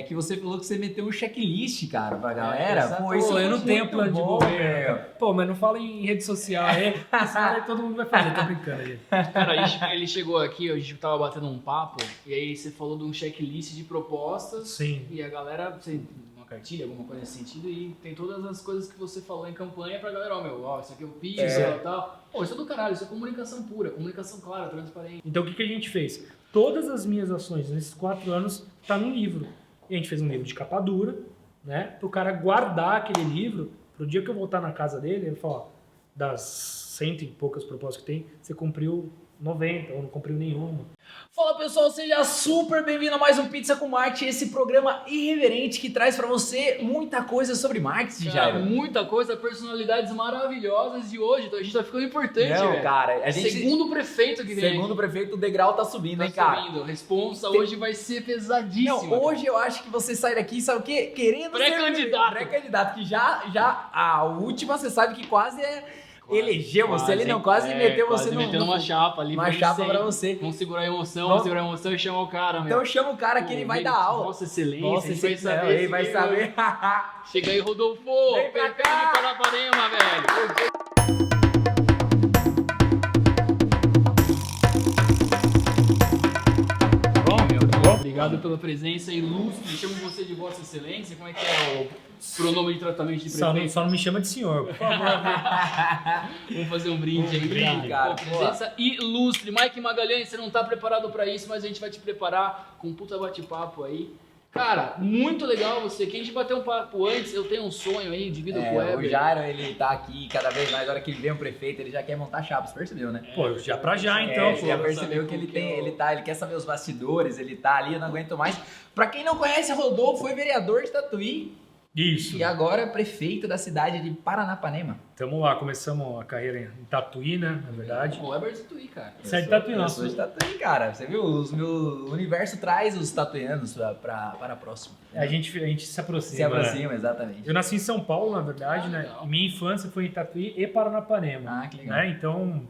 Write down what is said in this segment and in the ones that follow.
que você falou que você meteu um checklist, cara, pra galera. Pô, isso foi eu não tenho muito plano de bom, governo. velho. Pô, mas não fala em rede social aí, senão aí todo mundo vai fazer, tô brincando, gente. Cara, ele chegou aqui, a gente tava batendo um papo, e aí você falou de um checklist de propostas. Sim. E a galera, uma cartilha, alguma coisa nesse sentido, e tem todas as coisas que você falou em campanha pra galera, ó, isso aqui eu fiz, tal. Pô, isso é do caralho, isso é comunicação pura, comunicação clara, transparente. Então o que a gente fez? Todas as minhas ações nesses 4 anos tá num livro. E a gente fez um livro de capa dura, né? Pro cara guardar aquele livro, pro dia que eu voltar na casa dele, ele falar, ó, das 100 e poucas propostas que tem, você cumpriu 90 ou não cumpriu nenhuma. Fala pessoal, seja super bem-vindo a mais um Pizza com Marketing, esse programa irreverente que traz pra você muita coisa sobre marketing, Cara, Jairo. muita coisa, personalidades maravilhosas de hoje, então a gente tá ficando importante, velho. Cara, Segundo prefeito que vem. Segundo o prefeito, o degrau tá subindo, Tá hein, cara? subindo. A responsa hoje vai ser pesadíssima. Não, hoje eu acho que você sai daqui, sabe o quê? Querendo Pré-candidato. ser pré-candidato, que já a última você sabe que quase elegeu você, ele não quase meteu você numa chapa ali. uma chapa pra você. Vamos segurar a emoção, e chamar o cara, meu. Então chama o cara que ele vai dar aula. Nossa excelência, Nossa, a gente vai saber. ele vai saber. Chega aí, Rodolfo. Vem pra Perfeito cá. de Paranapanema, velho. Bom, meu. Obrigado pela presença ilustre. Chamo você de Vossa Excelência. Como é que é o pronome de tratamento de prefeito? Só não me chama de senhor, por favor. Vamos fazer um brinde aí, brinde, cara. Pô, presença ilustre. Mike Magalhães, você não tá preparado pra isso, mas a gente vai te preparar com um puta bate-papo aí. Cara, muito legal você. Que a gente bateu um papo antes, eu tenho um sonho aí, divido com o O Weber. Jairo, ele tá aqui cada vez mais, na hora que ele vê um prefeito, ele já quer montar chapas, percebeu, né? Pô, já pra já então, Você já pô. percebeu que ele quer saber os bastidores, ele tá ali, eu não aguento mais. Pra quem não conhece, Rodolfo foi vereador de Tatuí Isso. e agora é prefeito da cidade de Paranapanema. Tamo lá, começamos a carreira em Tatuí, né, na verdade. O Weber é de Tatuí, cara. Você é de Tatuí, Eu não. sou de Tatuí, cara. Você viu? O universo traz os tatuianos para próximo. A gente se aproxima. Se aproxima, exatamente. Eu nasci em São Paulo, na verdade, né? legal. E minha infância foi em Tatuí e Paranapanema. Ah, que legal. Né? Então,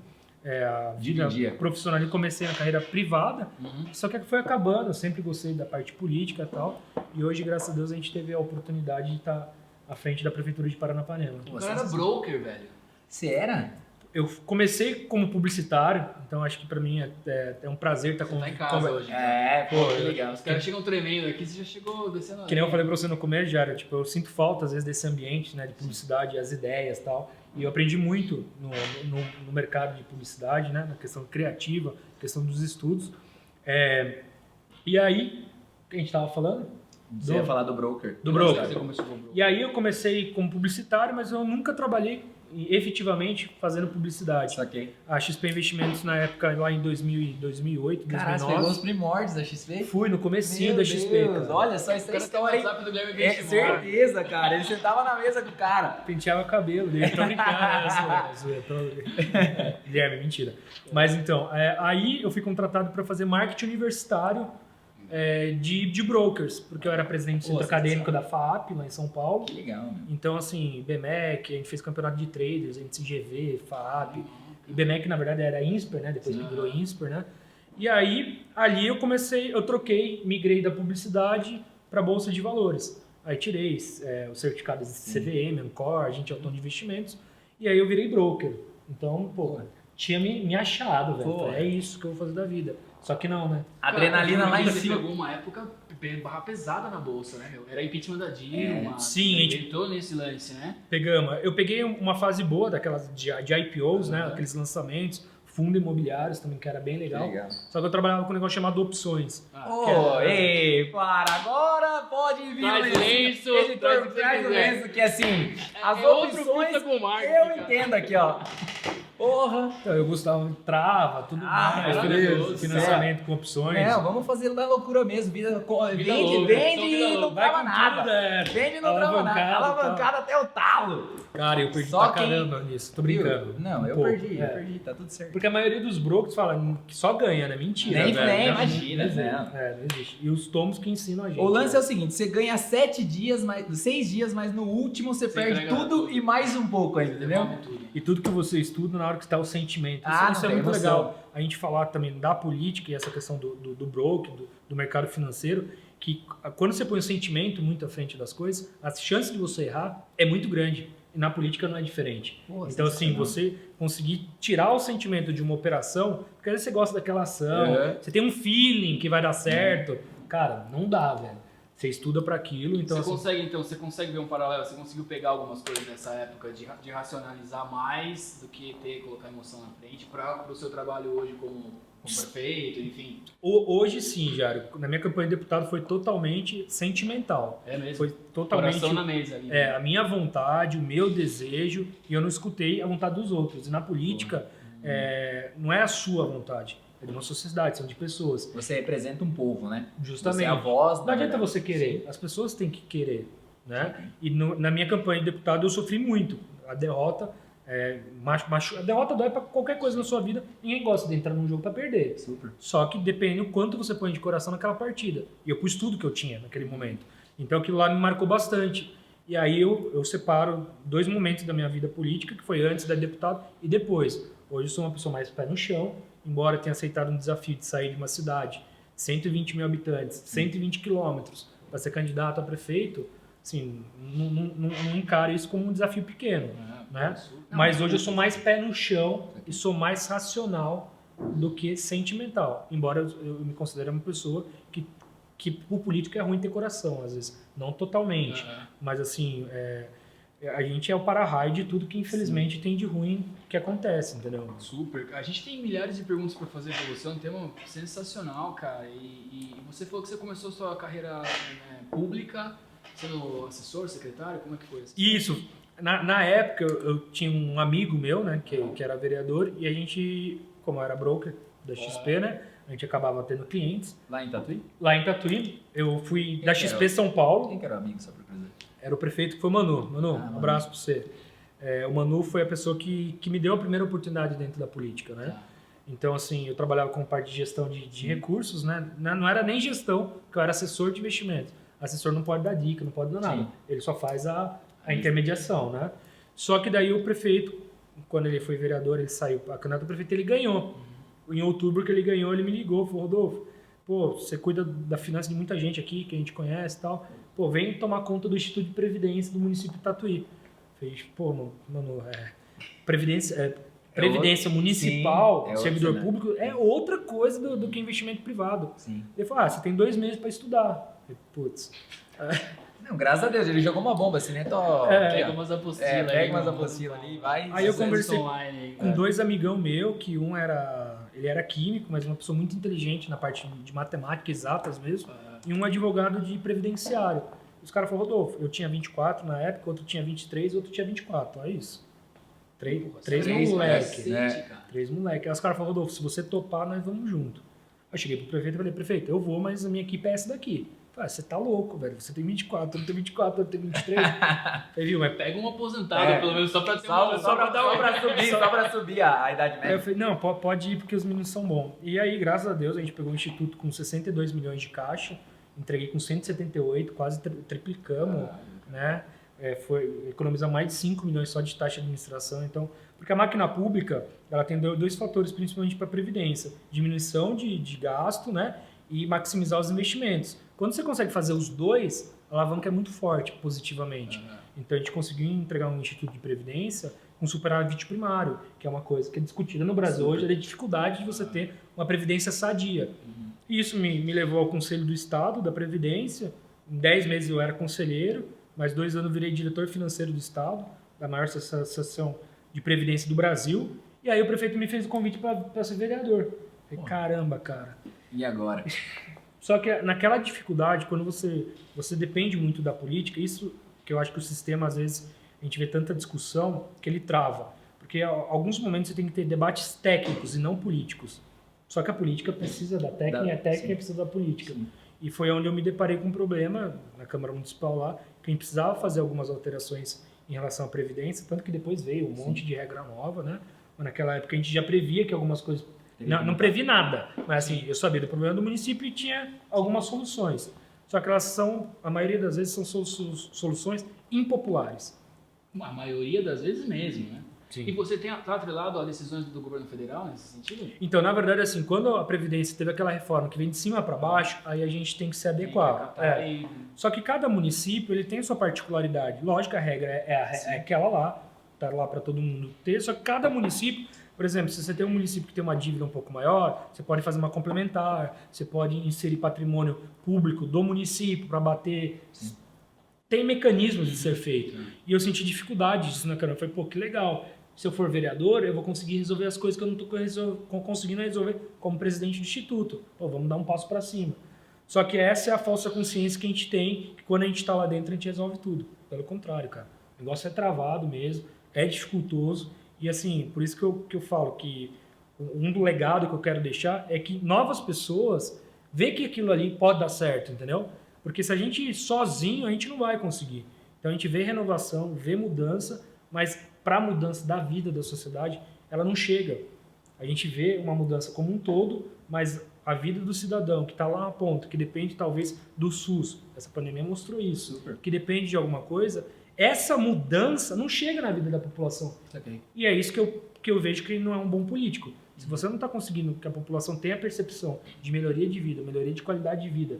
a vida Dividia. profissional, eu comecei na carreira privada, Uhum. só que foi acabando. Eu sempre gostei da parte política e tal. E hoje, graças a Deus, a gente teve a oportunidade de estar à frente da prefeitura de Paranapanema. O cara era broker, velho. Você era? Eu comecei como publicitário, então acho que pra mim é um prazer estar Você tá em casa hoje. Então. Pô, Que legal. Os caras chegam tremendo aqui, você já chegou descendo. Que nem eu falei pra você no começo, Jário, tipo, eu sinto falta, às vezes, desse ambiente, né, de publicidade, as ideias e tal. E eu aprendi muito no mercado de publicidade, né, na questão criativa, questão dos estudos. E aí, o que a gente tava falando? Você ia falar do broker. Do broker. Você começou com o broker. E aí eu comecei como publicitário, mas eu nunca trabalhei efetivamente fazendo publicidade. Saquei. A XP Investimentos, na época, lá em 2008, Caralho, você pegou os 2009, primórdios da XP? fui no comecinho Meu da XP, Deus, cara. olha só essa O cara tem o história, hein? WhatsApp do Guilherme É, Benchmark. certeza, cara. Ele sentava na mesa com o cara. Penteava o cabelo dele, tô brincando, é zoeira. Guilherme, mentira. Mas então, aí eu fui contratado para fazer marketing universitário de brokers, porque eu era presidente do centro Pô, acadêmico da FAAP, lá em São Paulo. Que legal, meu. Então, assim, BMEC, a gente fez campeonato de traders, NCGV, FAAP. E BMEC, na verdade, era INSPER, né? Depois que virou INSPER, né? E aí, ali eu troquei, migrei da publicidade para a Bolsa de Valores. Aí tirei os certificados de CVM, Ancor, Agente Autônomo de Investimentos, e aí eu virei broker. Então, pô, tinha me achado, velho. Pô, Falei, é isso que eu vou fazer da vida. Só que não, né? Adrenalina lá em Você cima. pegou uma época barra pesada na bolsa, né, meu? Era impeachment da Dilma. Sim, a gente- entrou nesse lance, né? Eu peguei uma fase boa daquelas de IPOs, né? Aqueles lançamentos, fundo imobiliários também, que era bem legal. Legal. Só que eu trabalhava com um negócio chamado opções. Ô, ei, para, agora pode vir Traz o lenço, editor, traz o que traz o quiser. lenço, que assim, as é outro opções puta com marketing, eu cara. entendo aqui, ó. Porra. Então, eu gostava de trava, tudo mais, maravilhoso, financiamento com opções. É, vamos fazer na loucura mesmo. Vende louca, só e vida não louca. Vai trava com nada. tudo, Vende e não trava nada. alavancado, Alavancada até o talo. Cara, eu perdi Só pra quem- caramba nisso. Tô brincando. Viu? Não, Um eu pouco, perdi, tá tudo certo. Porque a maioria dos brokers fala que só ganha, né? Mentira. Nem- velho. nem, Não, imagina, não existe. né? Não existe. E os tomos que ensinam a gente. O lance né? é o seguinte, você ganha 7 dias, 6 dias, mas no último você perde entrega tudo tudo. e mais um pouco ainda, entendeu? Devolve tudo. E tudo que você estuda na hora que está o sentimento. Ah, Isso não é tem muito emoção. legal. A gente falar também da política e essa questão do broker, do mercado financeiro, que quando você põe o sentimento muito à frente das coisas, a chance de você errar é muito grande. E na política não é diferente. Pô, então, assim, você conseguir tirar o sentimento de uma operação, porque às vezes você gosta daquela ação, você tem um feeling que vai dar certo. Cara, não dá, velho. Você estuda para aquilo, então... Você consegue ver um paralelo? Você conseguiu pegar algumas coisas nessa época de racionalizar mais do que colocar emoção na frente para o seu trabalho hoje como prefeito, enfim? Hoje sim, Jário. Na minha campanha de deputado foi totalmente sentimental. É mesmo? Foi totalmente... Coração na mesa ali. Né? a minha vontade, o meu desejo, e eu não escutei a vontade dos outros. E na política, não é a sua vontade, é de uma sociedade, são de pessoas. Você representa um povo, né? Justamente. Você é a voz. Não adianta você querer, Sim. as pessoas têm que querer, né? E na minha campanha de deputado eu sofri muito. A derrota, a derrota dói para qualquer coisa na sua vida. Ninguém gosta de entrar num jogo para perder. Super. Só que depende do quanto você põe de coração naquela partida. E eu pus tudo que eu tinha naquele momento. Então aquilo lá me marcou bastante. E aí eu separo 2 momentos da minha vida política, que foi antes da deputado e depois. Hoje eu sou uma pessoa mais pé no chão, embora tenha aceitado um desafio de sair de uma cidade, 120 mil habitantes, 120 quilômetros, para ser candidato a prefeito, assim, não encaro isso como um desafio pequeno. Né? Mas hoje eu sou mais pé no chão e sou mais racional do que sentimental. Embora eu me considere uma pessoa que o político é ruim ter coração, às vezes. Não totalmente. Mas assim, a gente é o para-raio de tudo que infelizmente tem de ruim que acontece, entendeu? Super. A gente tem milhares de perguntas para fazer para você, é um tema sensacional, cara. E você falou que você começou a sua carreira pública, sendo assessor, secretário, como é que foi isso? Isso. Na época, eu tinha um amigo meu, né, que era vereador, e a gente, como eu era broker da XP, né, a gente acabava tendo clientes. Lá em Tatuí? Lá em Tatuí, eu fui da XP era? São Paulo. Quem que era o amigo, só por curiosidade? Era o prefeito que foi o Manu. Manu, Manu. um abraço pra você. O Manu foi a pessoa que me deu a primeira oportunidade dentro da política, né? Então, assim, eu trabalhava com parte de gestão de recursos, né? Não era nem gestão, porque eu era assessor de investimento. Assessor não pode dar dica, não pode dar nada. Sim. Ele só faz a intermediação, né? Só que daí o prefeito, quando ele foi vereador, ele saiu a candidato a prefeito, ele ganhou. Em outubro que ele ganhou, ele me ligou, falou, Rodolfo, pô, você cuida da finança de muita gente aqui, que a gente conhece e tal. Pô, vem tomar conta do Instituto de Previdência do município de Tatuí. Fez, pô, mano, Previdência municipal, sim, servidor outra, né? público, é outra coisa do que investimento privado. Sim. Ele falou, você tem 2 meses para estudar. Eu falei, putz. Não, graças a Deus, ele jogou uma bomba, assim, né? Pega umas apostilas pega umas apostilas ali, vai. Aí eu conversei online, com 2 amigão meu, que ele era químico, mas uma pessoa muito inteligente na parte de matemática, exatas mesmo, e um advogado de previdenciário. Os caras falaram, Rodolfo, eu tinha 24 na época, outro tinha 23, outro tinha 24, é isso. Três moleque, né? 3 moleque. Aí os caras falaram, Rodolfo, se você topar, nós vamos junto. Aí eu cheguei pro prefeito e falei, prefeito, eu vou, mas a minha equipe é essa daqui. Falei, você tá louco, velho, você tem 24, eu tenho 24, eu tenho 23. Aí viu, mas Pega um aposentado, pelo menos, só pra ter Só pra subir a idade Aí média. eu falei, não, pode ir porque os meninos são bons. E aí, graças a Deus, a gente pegou um instituto com 62 milhões de caixa, entreguei com 178, quase triplicamos, né? Economiza mais de 5 milhões só de taxa de administração. Então, porque a máquina pública, ela tem 2 fatores, principalmente para a previdência. Diminuição de gasto, né? E maximizar os investimentos. Quando você consegue fazer os 2, a alavanca é muito forte positivamente. Então a gente conseguiu entregar um instituto de previdência com superávit primário, que é uma coisa que é discutida no Brasil hoje, é a dificuldade de você ter uma previdência sadia. E isso me levou ao Conselho do Estado da Previdência. Em 10 meses eu era conselheiro, mais 2 anos eu virei diretor financeiro do Estado, da maior associação de previdência do Brasil. E aí o prefeito me fez o convite para ser vereador. Falei, caramba, cara. E agora? Só que naquela dificuldade, quando você depende muito da política, isso que eu acho que o sistema, às vezes, a gente vê tanta discussão que ele trava. Porque em alguns momentos você tem que ter debates técnicos e não políticos. Só que a política precisa da técnica e a técnica precisa da política. Sim. E foi onde eu me deparei com um problema na Câmara Municipal lá, que a gente precisava fazer algumas alterações em relação à Previdência, tanto que depois veio um monte de regra nova, né? Mas naquela época a gente já previa que algumas coisas... Não previ nada, mas assim, eu sabia do problema do município e tinha algumas soluções. Só que elas a maioria das vezes, são soluções impopulares. A maioria das vezes mesmo, né? Sim. E você tá atrelado a decisões do governo federal nesse sentido? Então, na verdade, assim, quando a Previdência teve aquela reforma que vem de cima para baixo, aí a gente tem que se adequar. Só que cada município ele tem sua particularidade. Lógico, a regra é aquela lá, tá lá para todo mundo ter, só que cada município, por exemplo, se você tem um município que tem uma dívida um pouco maior, você pode fazer uma complementar, você pode inserir patrimônio público do município para bater. Sim. Tem mecanismos de ser feito. E eu senti dificuldade disso na caramba. Eu falei, pô, que legal. Se eu for vereador, eu vou conseguir resolver as coisas que eu não estou conseguindo resolver como presidente do instituto. Pô, vamos dar um passo para cima. Só que essa é a falsa consciência que a gente tem, que quando a gente está lá dentro, a gente resolve tudo. Pelo contrário, cara. O negócio é travado mesmo, é dificultoso. E assim, por isso que eu falo que um do legado que eu quero deixar é que novas pessoas vejam que aquilo ali pode dar certo, entendeu? Porque se a gente ir sozinho, a gente não vai conseguir. Então a gente vê renovação, vê mudança, mas para a mudança da vida da sociedade, ela não chega. A gente vê uma mudança como um todo, mas a vida do cidadão que está lá na ponta, que depende talvez do SUS, essa pandemia mostrou isso, que depende de alguma coisa, essa mudança não chega na vida da população. Okay. E é isso que eu vejo que não é um bom político. Se você não está conseguindo que a população tenha a percepção de melhoria de vida, melhoria de qualidade de vida,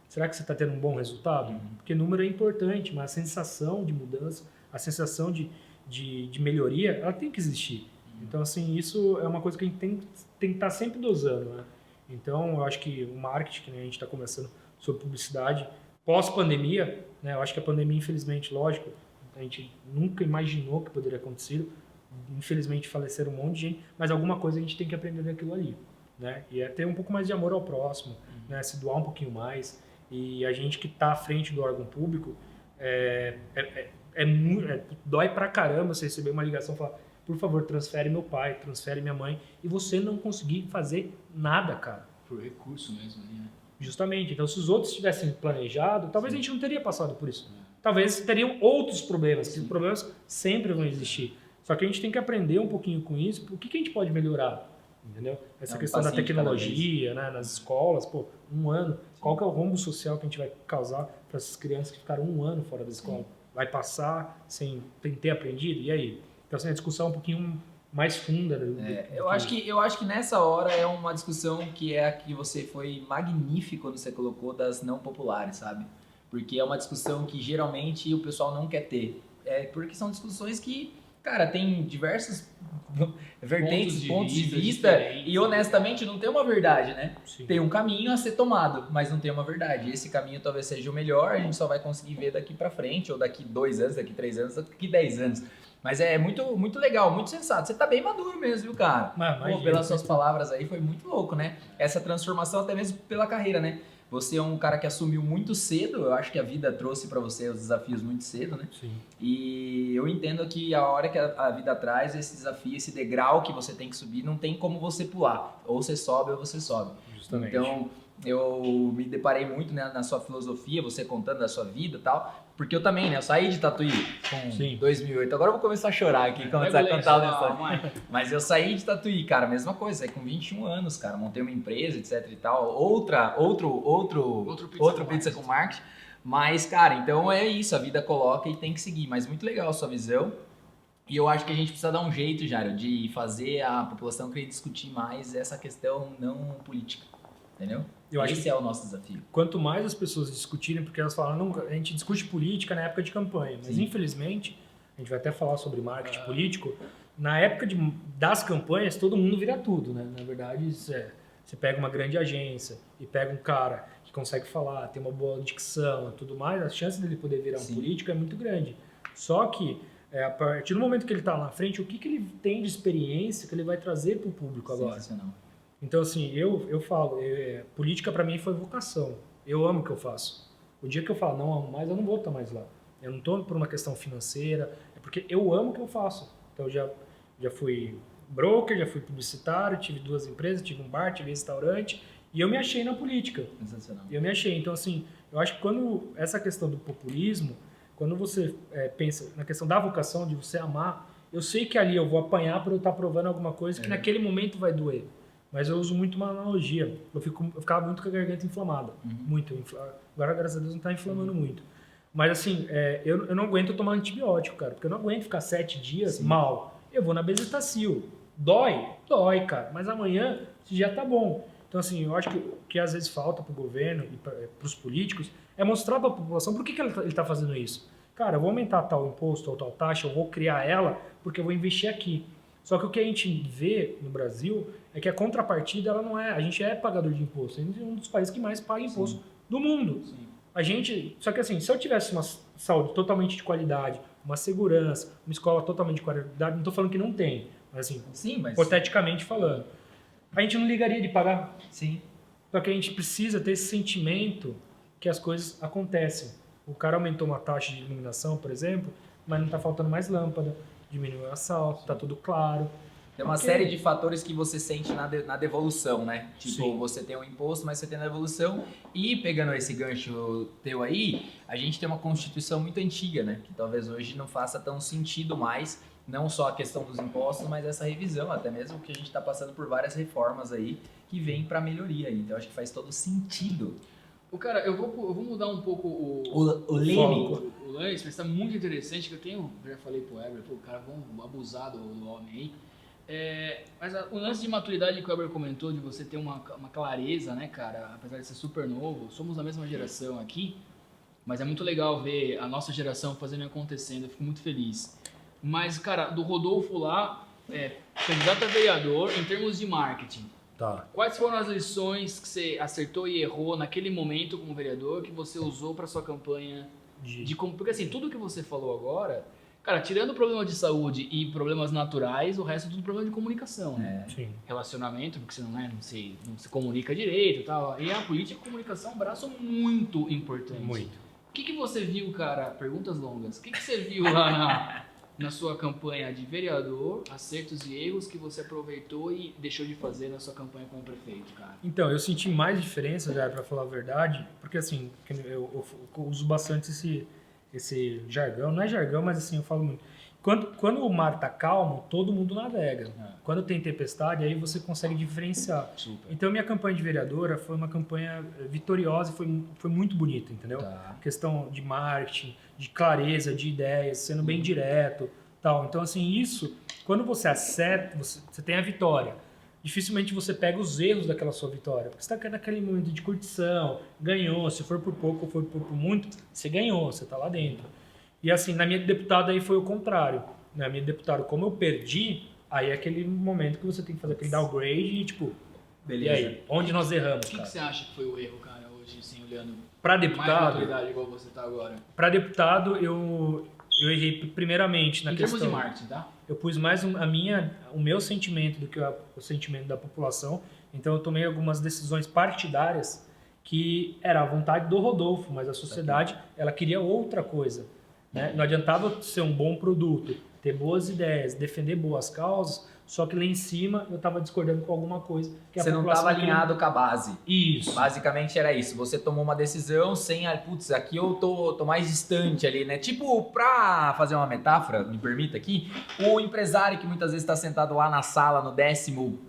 será que você está tendo um bom resultado? Porque número é importante, mas a sensação de mudança, a sensação de melhoria, ela tem que existir. Então, assim, isso é uma coisa que a gente tem que estar sempre dosando, né? Então, eu acho que o marketing, que a gente está conversando sobre publicidade, pós-pandemia, né? Eu acho que a pandemia, infelizmente, lógico, a gente nunca imaginou que poderia acontecer. Infelizmente, faleceram um monte de gente, mas alguma coisa a gente tem que aprender daquilo ali, né? E é ter um pouco mais de amor ao próximo, né? Se doar um pouquinho mais. E a gente que está à frente do órgão público, dói pra caramba você receber uma ligação e falar, por favor, transfere meu pai, transfere minha mãe, e você não conseguir fazer nada, cara. Por recurso mesmo ali, né? Justamente. Então, se os outros tivessem planejado, talvez a gente não teria passado por isso. Talvez teriam outros problemas, que os problemas sempre vão existir. Só que a gente tem que aprender um pouquinho com isso, o que a gente pode melhorar, entendeu? Essa questão da tecnologia, né, nas escolas, pô, 1 ano, qual que é o rombo social que a gente vai causar para essas crianças que ficaram 1 ano fora da escola? Vai passar sem ter aprendido? E aí? Então, assim, a discussão é um pouquinho mais funda. Eu acho que nessa hora é uma discussão que é a que você foi magnífico quando você colocou das não populares, sabe? Porque é uma discussão que geralmente o pessoal não quer ter. Porque são discussões que, cara, tem diversos vertentes, pontos de vista e honestamente não tem uma verdade, né? Sim. Tem um caminho a ser tomado, mas não tem uma verdade. Esse caminho talvez seja o melhor, a gente só vai conseguir ver daqui pra frente, ou daqui 2 anos, daqui 3 anos, daqui 10 anos. Mas é muito, muito legal, muito sensato. Você tá bem maduro mesmo, viu, cara? Pô, pelas suas palavras aí, foi muito louco, né? Essa transformação até mesmo pela carreira, né? Você é um cara que assumiu muito cedo, eu acho que a vida trouxe pra você os desafios muito cedo, né? Sim. E eu entendo que a hora que a vida traz esse desafio, esse degrau que você tem que subir, não tem como você pular. Ou você sobe ou você sobe. Justamente. Então, eu me deparei muito, né, na sua filosofia, você contando da sua vida e tal, porque eu também, né, eu saí de Tatuí com 2008, agora eu vou começar a chorar aqui, começar a cantar a história. Mas eu saí de Tatuí, cara, mesma coisa, saí com 21 anos, cara, montei uma empresa, etc e tal, outro pizza com marketing, mas, cara, então é isso, a vida coloca e tem que seguir, mas muito legal a sua visão. E eu acho que a gente precisa dar um jeito, Jário, de fazer a população querer discutir mais essa questão não política, entendeu? Esse é o nosso desafio. Quanto mais as pessoas discutirem, porque elas falam, não, a gente discute política na época de campanha, mas infelizmente, a gente vai até falar sobre marketing político, na época das campanhas todo mundo vira tudo, né? Na verdade, você pega uma grande agência e pega um cara que consegue falar, tem uma boa dicção e tudo mais, a chance dele poder virar um político é muito grande. Só que, a partir do momento que ele está lá na frente, o que ele tem de experiência que ele vai trazer para o público agora? Sensacional. Então, assim, eu falo, política para mim foi vocação. Eu amo o que eu faço. O dia que eu falo, não amo mais, eu não vou estar mais lá. Eu não estou por uma questão financeira, é porque eu amo o que eu faço. Então, eu já fui broker, já fui publicitário, tive 2 empresas, tive um bar, tive restaurante, e eu me achei na política. Sensacional. Eu me achei. Então, assim, eu acho que quando essa questão do populismo, quando você pensa na questão da vocação, de você amar, eu sei que ali eu vou apanhar por eu estar provando alguma coisa que naquele momento vai doer. Mas eu uso muito uma analogia. Eu ficava muito com a garganta inflamada. Muito. Agora, graças a Deus, não está inflamando muito. Mas assim, eu não aguento tomar antibiótico, cara. Porque eu não aguento ficar 7 dias mal. eu vou na Bezetacil. Dói? Dói, cara. Mas amanhã já tá bom. Então, assim, eu acho que às vezes falta pro governo e para os políticos é mostrar para a população por que ele tá fazendo isso. Cara, eu vou aumentar tal imposto ou tal taxa, eu vou criar ela porque eu vou investir aqui. Só que o que a gente vê no Brasil é que a contrapartida, ela não é... A gente é pagador de imposto. A gente é um dos países que mais paga imposto do mundo. Sim. A gente... Só que assim, se eu tivesse uma saúde totalmente de qualidade, uma segurança, uma escola totalmente de qualidade, não estou falando que não tem, mas assim, Sim, mas... hipoteticamente falando, a gente não ligaria de pagar. Sim. Só que a gente precisa ter esse sentimento que as coisas acontecem. O cara aumentou uma taxa de iluminação, por exemplo, mas não está faltando mais lâmpada, diminuiu o assalto, está tudo claro. Tem uma série de fatores que você sente na devolução, né? Tipo, Sim. você tem um imposto, mas você tem a devolução. E pegando esse gancho teu aí, a gente tem uma Constituição muito antiga, né? Que talvez hoje não faça tão sentido mais, não só a questão dos impostos, mas essa revisão, até mesmo que a gente está passando por várias reformas aí que vêm para melhoria. Então, acho que faz todo sentido. Cara, eu vou mudar um pouco O leme. o lance, mas tá muito interessante, que eu já falei pro Weber, o cara, vamos abusar do homem aí. Mas o lance de maturidade que o Weber comentou, de você ter uma clareza, né, cara, apesar de ser super novo, somos da mesma geração aqui, mas é muito legal ver a nossa geração fazendo e acontecendo, eu fico muito feliz. Mas, cara, do Rodolfo lá, candidato a vereador, em termos de marketing, Tá. quais foram as lições que você acertou e errou naquele momento como vereador que você usou para sua campanha porque assim, tudo que você falou agora, cara, tirando o problema de saúde e problemas naturais, o resto é tudo problema de comunicação, né? Sim. Relacionamento, porque você não se comunica direito e tal. E a política e a comunicação é um braço muito importante. Muito. O que você viu, cara? Perguntas longas. O que você viu lá na sua campanha de vereador, acertos e erros que você aproveitou e deixou de fazer na sua campanha como prefeito, cara? Então, eu senti mais diferença, já para falar a verdade, porque assim, eu uso bastante esse jargão, não é jargão, mas assim, eu falo muito. Quando o mar tá calmo, todo mundo navega. Quando tem tempestade, aí você consegue diferenciar. Super. Então, minha campanha de vereadora foi uma campanha vitoriosa e foi muito bonita, entendeu? Tá. Questão de marketing, de clareza, de ideias, sendo bem direto, tal. Então, assim, isso, quando você acerta, você tem a vitória. Dificilmente você pega os erros daquela sua vitória. Porque você está naquele momento de curtição, ganhou, se for por pouco ou for por muito, você ganhou, você está lá dentro. E assim, na minha deputada aí foi o contrário. Na minha deputada, como eu perdi, aí é aquele momento que você tem que fazer aquele downgrade e tipo, Beleza. e aí, onde nós erramos, O que cara? você acha que foi o erro, cara, hoje, assim, olhando Para mais deputado, maturidade igual você tá agora? eu errei primeiramente na Em questão... termos de marketing, tá? Eu pus mais o meu sentimento do que o sentimento da população. Então eu tomei algumas decisões partidárias que era a vontade do Rodolfo, mas a sociedade ela queria outra coisa, né? Não adiantava ser um bom produto, ter boas ideias, defender boas causas, só que lá em cima eu estava discordando com alguma coisa que a Você não população estava queria. alinhado com a base. Isso. Basicamente era isso. Você tomou uma decisão sem... Putz, aqui eu tô mais distante ali, né? Tipo, pra fazer uma metáfora, me permita aqui, o empresário que muitas vezes está sentado lá na sala, no 15º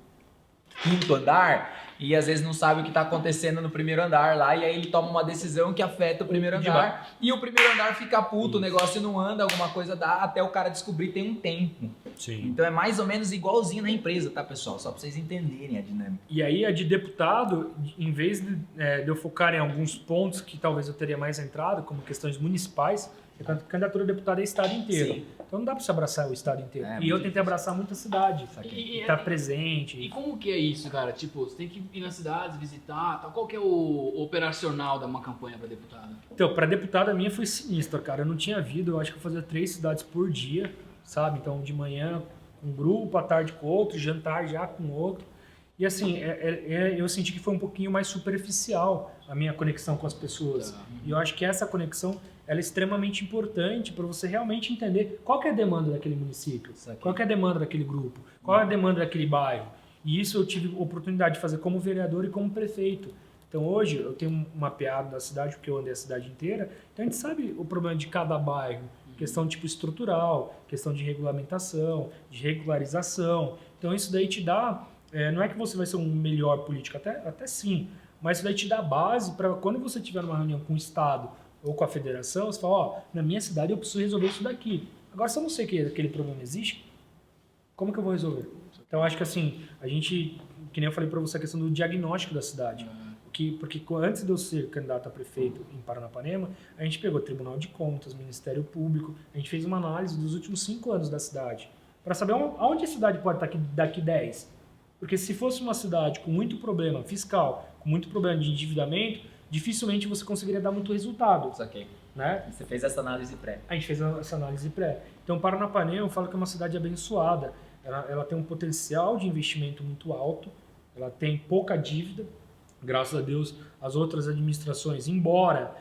andar, e às vezes não sabe o que está acontecendo no primeiro andar lá, e aí ele toma uma decisão que afeta o primeiro andar, e o primeiro andar fica puto, o negócio não anda, alguma coisa dá, até o cara descobrir tem um tempo. Sim. Então é mais ou menos igualzinho na empresa, tá, pessoal? Só para vocês entenderem a dinâmica. E aí a de deputado, em vez de eu focar em alguns pontos que talvez eu teria mais entrado, como questões municipais, a candidatura a deputado é estado inteiro. Sim. Então não dá para se abraçar o estado inteiro. É, E eu muito tentei abraçar muita cidade. E Estar presente. E como que é isso, cara? Tipo, você tem que ir nas cidades, visitar, tal. Qual que é o operacional de uma campanha para deputado? Então, para deputado a minha foi sinistra, cara. Eu não tinha vida, eu acho que eu fazia 3 cidades por dia, sabe? Então, de manhã com um grupo, à tarde com outro, jantar já com outro. E assim, eu senti que foi um pouquinho mais superficial a minha conexão com as pessoas. E eu acho que essa conexão ela é extremamente importante para você realmente entender qual que é a demanda daquele município, qual que é a demanda daquele grupo, qual é a demanda daquele bairro. E isso eu tive oportunidade de fazer como vereador e como prefeito. Então hoje eu tenho um mapeado da cidade, porque eu andei a cidade inteira, então a gente sabe o problema de cada bairro, questão tipo estrutural, questão de regulamentação, de regularização. Então isso daí te dá, não é que você vai ser um melhor político, até sim, mas isso daí te dá base para quando você tiver uma reunião com o Estado ou com a federação, você fala, na minha cidade eu preciso resolver isso daqui. Agora, se eu não sei que aquele problema existe, Como que eu vou resolver? Então, acho que assim, a gente, que nem eu falei para você, a questão do diagnóstico da cidade. Porque antes de eu ser candidato a prefeito em Paranapanema, a gente pegou Tribunal de Contas, Ministério Público, a gente fez uma análise dos últimos 5 anos da cidade, para saber aonde a cidade pode estar daqui 10. Porque se fosse uma cidade com muito problema fiscal, com muito problema de endividamento, dificilmente você conseguiria dar muito resultado. Saquei. Né? Você fez essa análise pré. A gente fez essa análise pré. Então, Paranapanema, eu falo que é uma cidade abençoada. Ela tem um potencial de investimento muito alto, ela tem pouca dívida. Graças a Deus, as outras administrações, embora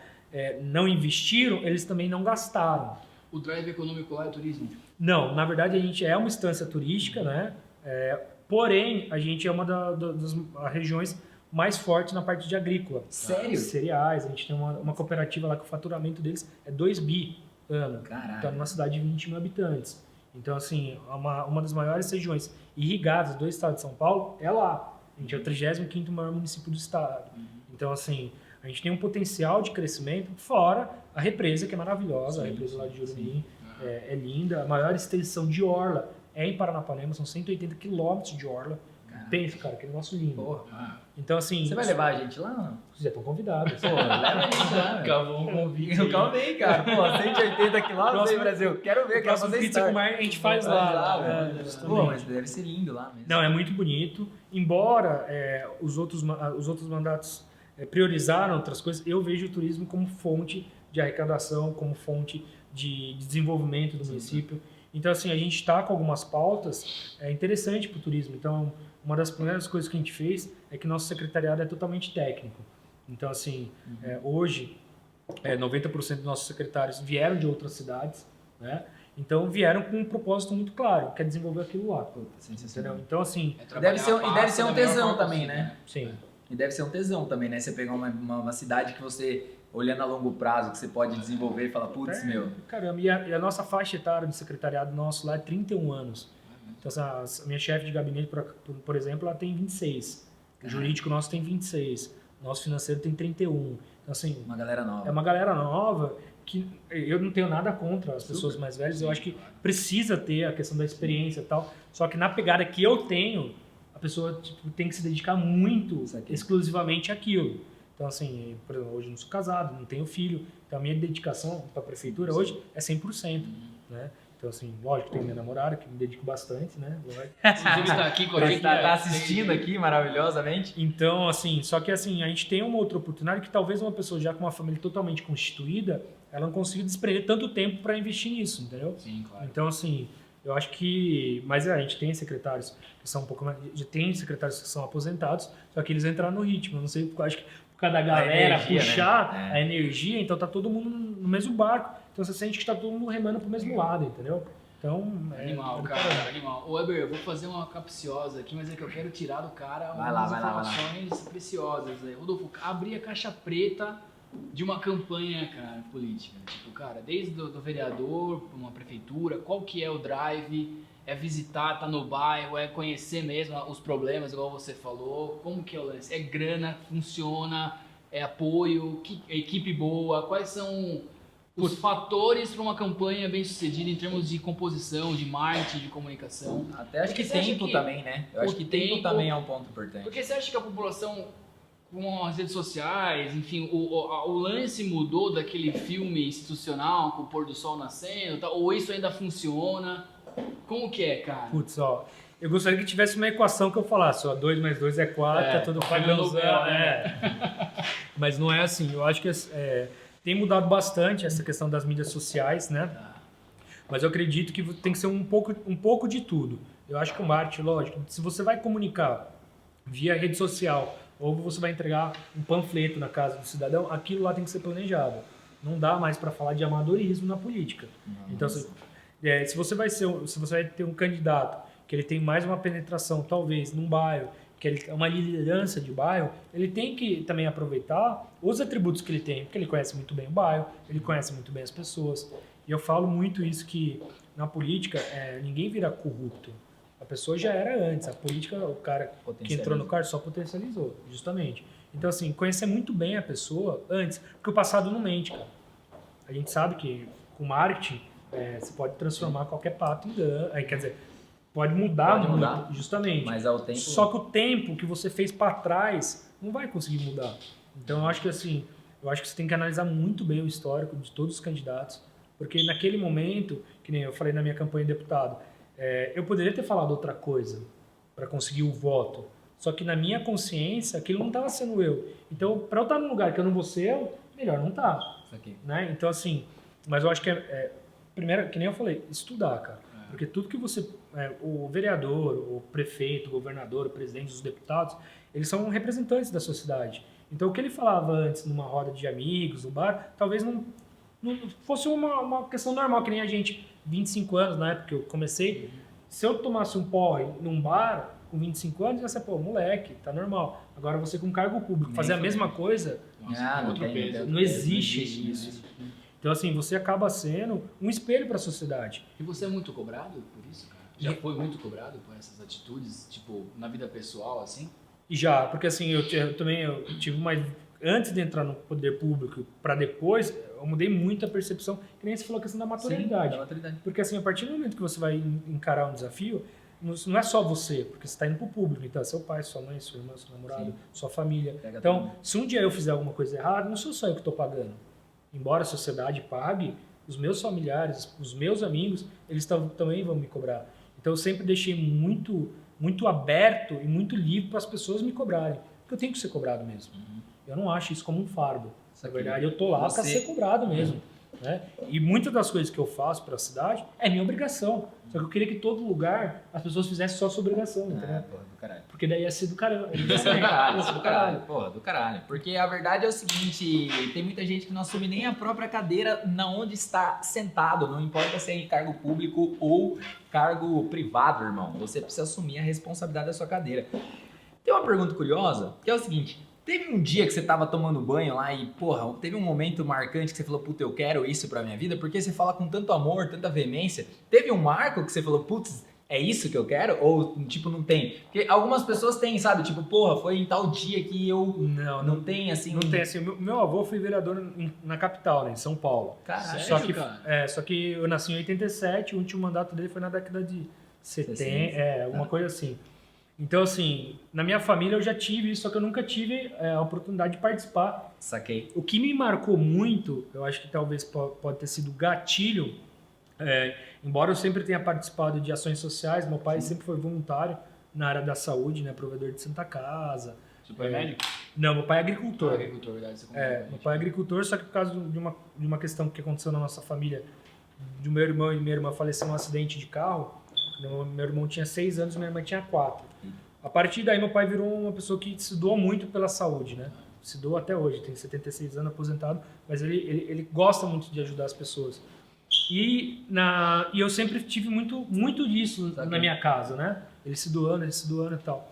não investiram, eles também não gastaram. O drive econômico lá é turismo? Não, na verdade a gente é uma instância turística, né? Porém, a gente é uma das regiões mais fortes na parte de agrícola. Sério? Cereais, a gente tem uma cooperativa lá que o faturamento deles é 2 bi ano. Caraca. Então, numa cidade de 20 mil habitantes. Então, assim, uma das maiores regiões irrigadas do estado de São Paulo é lá. A gente é o 35º maior município do estado. Então, assim, a gente tem um potencial de crescimento, fora a represa, que é maravilhosa. A represa lá de Jurumim é linda. A maior extensão de orla é em Paranapanema, são 180 quilômetros de orla. Pensa, cara, que negócio lindo. Porra. Então, assim... Você vai levar a gente lá ou não? Vocês já estão convidados. Pô, leva a gente lá. Acabou um convite. Calma aí, cara. Pô, 180 quilômetros aí, Brasil. Quero ver, quero fazer pizza com mar, a gente faz lá. Pô, mas deve ser lindo lá mesmo. Não, é muito bonito. Embora os outros mandatos priorizaram outras coisas, eu vejo o turismo como fonte de arrecadação, como fonte de desenvolvimento do município. Então, assim, a gente está com algumas pautas interessantes para o turismo. Então, uma das primeiras coisas que a gente fez é que nosso secretariado é totalmente técnico. Então, assim, hoje, 90% dos nossos secretários vieram de outras cidades, né? Então, vieram com um propósito muito claro, que é desenvolver aquilo lá. Entendeu? Então, assim... deve ser um tesão também, né? Sim. E deve ser um tesão também, né? Você pegar uma cidade que você, olhando a longo prazo, que você pode desenvolver e falar, putz, meu... Caramba, e a nossa faixa etária de secretariado nosso lá é 31 anos. Então, a minha chefe de gabinete, por exemplo, ela tem 26. O jurídico nosso tem 26. Nosso financeiro tem 31. Então, assim... Uma galera nova. É uma galera nova que eu não tenho nada contra as pessoas mais velhas. Eu acho que precisa ter a questão da experiência e tal. Só que na pegada que eu tenho, a pessoa tem que se dedicar muito exclusivamente àquilo. Então, assim, por exemplo, hoje eu não sou casado, não tenho filho. Então, a minha dedicação para a prefeitura hoje é 100%. Né? Então, assim, lógico, tenho minha namorada, que me dedico bastante, né? Inclusive está aqui com a gente. Tá assistindo aqui maravilhosamente. Então, assim, só que assim, a gente tem uma outra oportunidade que talvez uma pessoa já com uma família totalmente constituída, ela não consiga desprender tanto tempo para investir nisso, entendeu? Sim, claro. Então, assim, eu acho que... Mas a gente tem secretários que são um pouco mais... Tem secretários que são aposentados, só que eles entraram no ritmo. Eu não sei, eu acho que por causa da galera energia, puxar né? a energia, então tá todo mundo no mesmo barco. Então você sente que tá todo mundo remando pro mesmo lado, entendeu? Então, Animal, cara, animal. Ô, Weber, eu vou fazer uma capciosa aqui, mas é que eu quero tirar do cara umas informações preciosas. Aí. Rodolfo, abrir a caixa preta de uma campanha, cara, política. Tipo, cara, desde do vereador, uma prefeitura, qual que é o drive? É visitar, tá no bairro, é conhecer mesmo os problemas, igual você falou. Como que é o lance? É grana, funciona, é apoio, equipe boa, quais são... os fatores para uma campanha bem sucedida em termos de composição, de marketing, de comunicação. Até acho que tempo também, né? Eu acho que tempo também é um ponto importante. Porque você acha que a população, com as redes sociais, enfim, o lance mudou daquele filme institucional com o pôr do sol nascendo, ou isso ainda funciona? Como que é, cara? Putz, ó, eu gostaria que tivesse uma equação que eu falasse, ó, 2 mais 2 é 4, é tudo padrãozão, Mas não é assim, eu acho que tem mudado bastante essa questão das mídias sociais, né? Mas eu acredito que tem que ser um pouco de tudo. Eu acho que o marketing, lógico, se você vai comunicar via rede social ou você vai entregar um panfleto na casa do cidadão, aquilo lá tem que ser planejado. Não dá mais para falar de amadorismo na política. Nossa. Então, se você vai ter um candidato que ele tem mais uma penetração, talvez, num bairro, que ele é uma liderança de bairro, ele tem que também aproveitar os atributos que ele tem, porque ele conhece muito bem o bairro, ele conhece muito bem as pessoas. E eu falo muito isso, que na política ninguém vira corrupto. A pessoa já era antes, a política, o cara que entrou no cargo só potencializou, justamente. Então, assim, conhecer muito bem a pessoa antes, porque o passado não mente, cara. A gente sabe que com marketing você pode transformar qualquer pato em ganso, quer dizer, pode mudar Pode muito, mudar, justamente. Mas ao tempo... Só que o tempo que você fez para trás não vai conseguir mudar. Então eu acho que assim, você tem que analisar muito bem o histórico de todos os candidatos, porque naquele momento, que nem eu falei na minha campanha de deputado, eu poderia ter falado outra coisa para conseguir o voto, só que na minha consciência aquilo não estava sendo eu. Então, para eu estar num lugar que eu não vou ser eu, melhor não estar. Né? Então assim, mas eu acho que primeiro, que nem eu falei, estudar, cara. Porque tudo que você... o vereador, o prefeito, o governador, o presidente, os deputados, eles são representantes da sociedade. Então, o que ele falava antes numa roda de amigos, no bar, talvez não fosse uma questão normal, que nem a gente, 25 anos, na época que eu comecei, se eu tomasse um porre num bar com 25 anos, ia ser, pô, moleque, tá normal. Agora, você com cargo público, fazer a mesma coisa, não existe isso. Então, assim, você acaba sendo um espelho para a sociedade. E você é muito cobrado por isso, cara? Já foi muito cobrado por essas atitudes, tipo, na vida pessoal, assim? E já, porque assim, eu tive mais... Antes de entrar no poder público, para depois, eu mudei muito a percepção, que nem você falou a questão da maturidade. Sim, da maturidade. Porque assim, a partir do momento que você vai encarar um desafio, não é só você, porque você está indo para o público. Então, é seu pai, sua mãe, sua irmã, seu namorado, Sim. sua família. Pega Então, tudo. se um dia eu fizer alguma coisa errada, não sou só eu que estou pagando. Embora a sociedade pague, os meus familiares, os meus amigos, eles também vão me cobrar. Então, eu sempre deixei muito aberto e muito livre para as pessoas me cobrarem. Porque eu tenho que ser cobrado mesmo. Eu não acho isso como um fardo. Na verdade, eu tô lá para ser cobrado mesmo. Né? E muitas das coisas que eu faço para a cidade é minha obrigação. Só que eu queria que todo lugar as pessoas fizessem só a sua obrigação. Entendeu? Porra, do caralho. Porque daí ia ser do caralho. Do caralho, porra, do caralho. Porque a verdade é o seguinte, tem muita gente que não assume nem a própria cadeira na onde está sentado, não importa se é em cargo público ou cargo privado, irmão. Você precisa assumir a responsabilidade da sua cadeira. Tem uma pergunta curiosa, que é o seguinte, teve um dia que você tava tomando banho lá e, porra, teve um momento marcante que você falou, puta, eu quero isso pra minha vida, porque você fala com tanto amor, tanta veemência. Teve um marco que você falou, putz, é isso que eu quero? Ou, tipo, não tem? Porque algumas pessoas têm, sabe? Tipo, porra, foi em tal dia que eu... Não tem, assim... Não tem, assim. Meu avô foi vereador na capital, né, em São Paulo. Caralho, Só que eu nasci em 87, o último mandato dele foi na década de 70, alguma coisa assim. Então, assim, na minha família eu já tive isso, só que eu nunca tive a oportunidade de participar. Saquei. O que me marcou muito, eu acho que talvez pode ter sido gatilho, embora eu sempre tenha participado de ações sociais, meu pai sempre foi voluntário na área da saúde, né, provedor de Santa Casa. Seu pai é médico? Não, meu pai é agricultor. Agricultor, verdade. Meu pai é agricultor, só que por causa de uma questão que aconteceu na nossa família, do meu irmão e minha irmã faleceram num acidente de carro. Meu irmão tinha 6 anos e minha irmã tinha 4. A partir daí, meu pai virou uma pessoa que se doou muito pela saúde, né? Se doa até hoje, tem 76 anos, aposentado, mas ele gosta muito de ajudar as pessoas. E eu sempre tive muito disso na minha casa, né? Ele se doando e tal.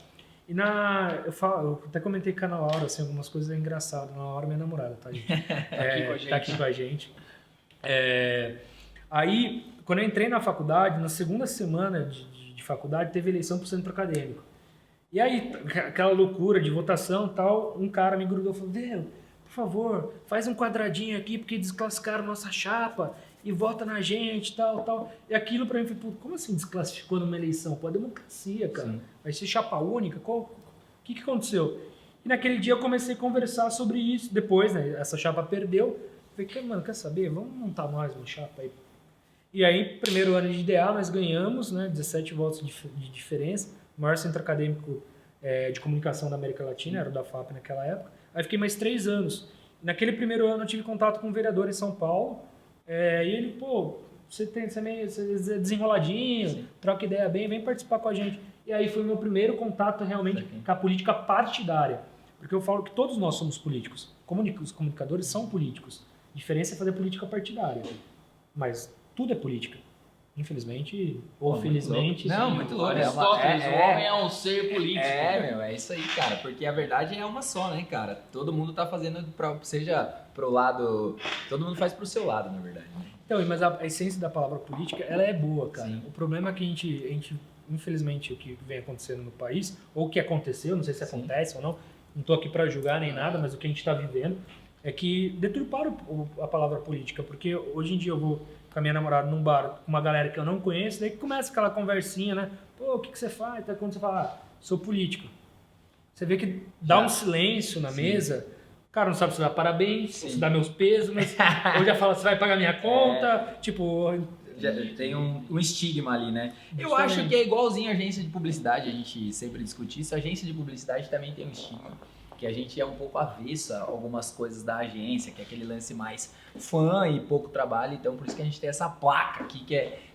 E eu até comentei com a Ana Laura, assim, algumas coisas engraçadas. Ana Laura é minha namorada, tá, gente? Tá aqui com a gente. Aí, quando eu entrei na faculdade, na segunda semana de faculdade, teve eleição para o centro acadêmico. E aí, aquela loucura de votação e tal, um cara me grudou e falou, por favor, faz um quadradinho aqui, porque desclassificaram nossa chapa e vota na gente, tal. E aquilo pra mim foi, como assim desclassificou numa eleição? Pô, é democracia, cara. Sim. Vai ser chapa única? O que aconteceu? E naquele dia eu comecei a conversar sobre isso. Depois, né, essa chapa perdeu. Falei, mano, quer saber? Vamos montar nós uma chapa aí. E aí, primeiro ano de IDEA, nós ganhamos, né, 17 votos de diferença. O maior centro acadêmico de comunicação da América Latina, era o da FAP naquela época. Aí fiquei mais 3 anos. Naquele primeiro ano eu tive contato com um vereador em São Paulo. E ele, pô, você é desenroladinho, sim, troca ideia bem, vem participar com a gente. E aí foi o meu primeiro contato realmente com a política partidária. Porque eu falo que todos nós somos políticos. Os comunicadores são políticos. A diferença é fazer política partidária. Mas tudo é política. Infelizmente, ou felizmente... Não, muito louco. O homem é um ser político. É isso aí, cara. Porque a verdade é uma só, né, cara? Todo mundo tá fazendo, seja pro lado... Todo mundo faz pro seu lado, na verdade. Então, mas a essência da palavra política, ela é boa, cara. Sim. O problema é que a gente, infelizmente, o que vem acontecendo no país, ou o que aconteceu, não sei se acontece ou não tô aqui para julgar nem nada, mas o que a gente está vivendo, é que deturparam a palavra política, porque hoje em dia eu vou com a minha namorada num bar com uma galera que eu não conheço, daí que começa aquela conversinha, né? Pô, o que você faz? Tá, quando você fala, sou político. Você vê que dá um silêncio na mesa, o cara não sabe se dá parabéns, se dá meus pesos, mas ou já fala, você vai pagar minha conta, tipo... Já tem um estigma ali, né? Eu Justamente. acho que é igualzinho a agência de publicidade, a gente sempre discute isso. A agência de publicidade também tem um estigma, que a gente é um pouco avessa a algumas coisas da agência, que é aquele lance mais fã e pouco trabalho. Então, por isso que a gente tem essa placa aqui,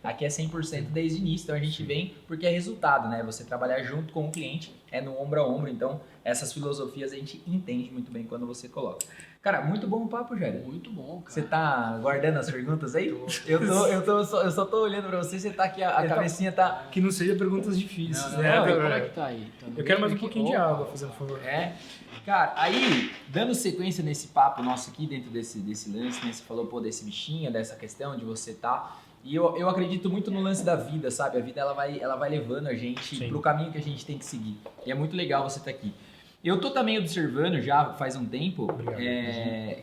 aqui é 100% desde o início. Então, a gente vem porque é resultado, né? Você trabalhar junto com o cliente, é no ombro a ombro. Então, essas filosofias a gente entende muito bem quando você coloca. Cara, muito bom o papo, Jair. Muito bom, cara. Você tá guardando as perguntas aí? Eu só tô olhando pra você tá aqui, a cabecinha tá... Que não seja perguntas difíceis, Não, né? como é que tá aí? Tá no Eu quero mais um vídeo pouquinho aqui? de Opa. água, fazendo favor. É. Cara, aí, dando sequência nesse papo nosso aqui, dentro desse lance, né? Você falou, pô, desse bichinho, dessa questão de você tá... E eu acredito muito no lance da vida, sabe? A vida, ela vai levando a gente Sim. pro caminho que a gente tem que seguir. E é muito legal você estar aqui. Eu tô também observando, já faz um tempo, Obrigado.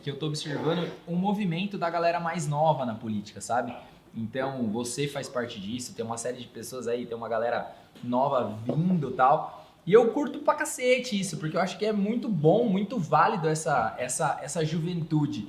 que eu tô observando um movimento da galera mais nova na política, sabe? Então, você faz parte disso, tem uma série de pessoas aí, tem uma galera nova vindo e tal. E eu curto pra cacete isso, porque eu acho que é muito bom, muito válido essa juventude.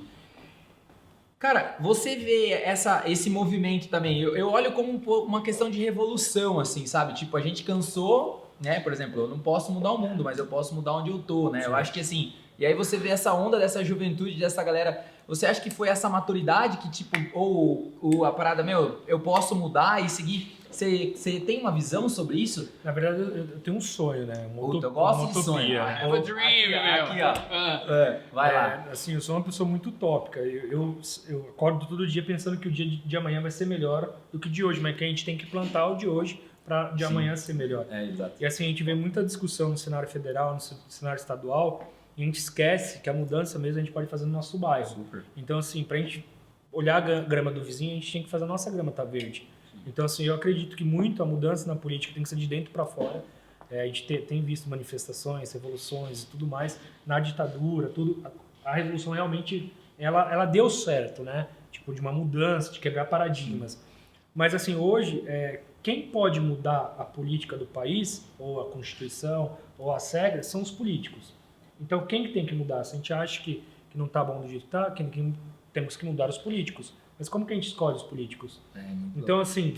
Cara, você vê esse movimento também, eu olho como uma questão de revolução, assim, sabe? Tipo, a gente cansou, né? Por exemplo, eu não posso mudar o mundo, mas eu posso mudar onde eu tô, né? Eu acho que assim, e aí você vê essa onda dessa juventude, dessa galera, você acha que foi essa maturidade que tipo, ou a parada, eu posso mudar e seguir? Você tem uma visão sobre isso? Na verdade, eu tenho um sonho, né? Puta, eu gosto de sonho. né? I have a dream, meu. Aqui, ó. Ah. Vai lá. Assim, eu sou uma pessoa muito utópica. Eu acordo todo dia pensando que o dia de amanhã vai ser melhor do que o de hoje, mas que a gente tem que plantar o de hoje para de amanhã ser melhor. É, exato. E assim, a gente vê muita discussão no cenário federal, no cenário estadual, e a gente esquece que a mudança mesmo a gente pode fazer no nosso bairro. Super. Então, assim, pra gente olhar a grama do vizinho, a gente tem que fazer a nossa grama tá verde. Então, assim, eu acredito que muito a mudança na política tem que ser de dentro para fora. A gente tem visto manifestações, revoluções e tudo mais na ditadura, tudo. A revolução realmente, ela deu certo, né? Tipo, de uma mudança, de quebrar paradigmas. Mas, assim, hoje, quem pode mudar a política do país, ou a Constituição, ou as regras, são os políticos. Então, quem que tem que mudar? Se a gente acha que não tá bom do jeito que tá, temos que mudar os políticos. Mas como que a gente escolhe os políticos? Então, assim,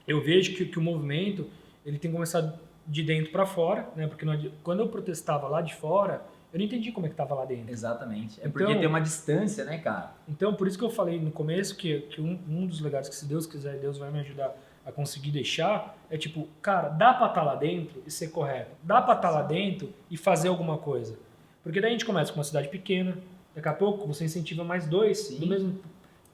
eu vejo que o movimento ele tem começado de dentro para fora, né? Porque quando eu protestava lá de fora, eu não entendi como é que estava lá dentro. Exatamente. É Então- porque tem uma distância, né, cara? Então, por isso que eu falei no começo que um dos legados que, se Deus quiser, Deus vai me ajudar a conseguir deixar, é tipo, cara, dá pra estar lá dentro e ser correto. Dá pra estar lá dentro e fazer alguma coisa. Porque daí a gente começa com uma cidade pequena, daqui a pouco você incentiva mais dois, do mesmo...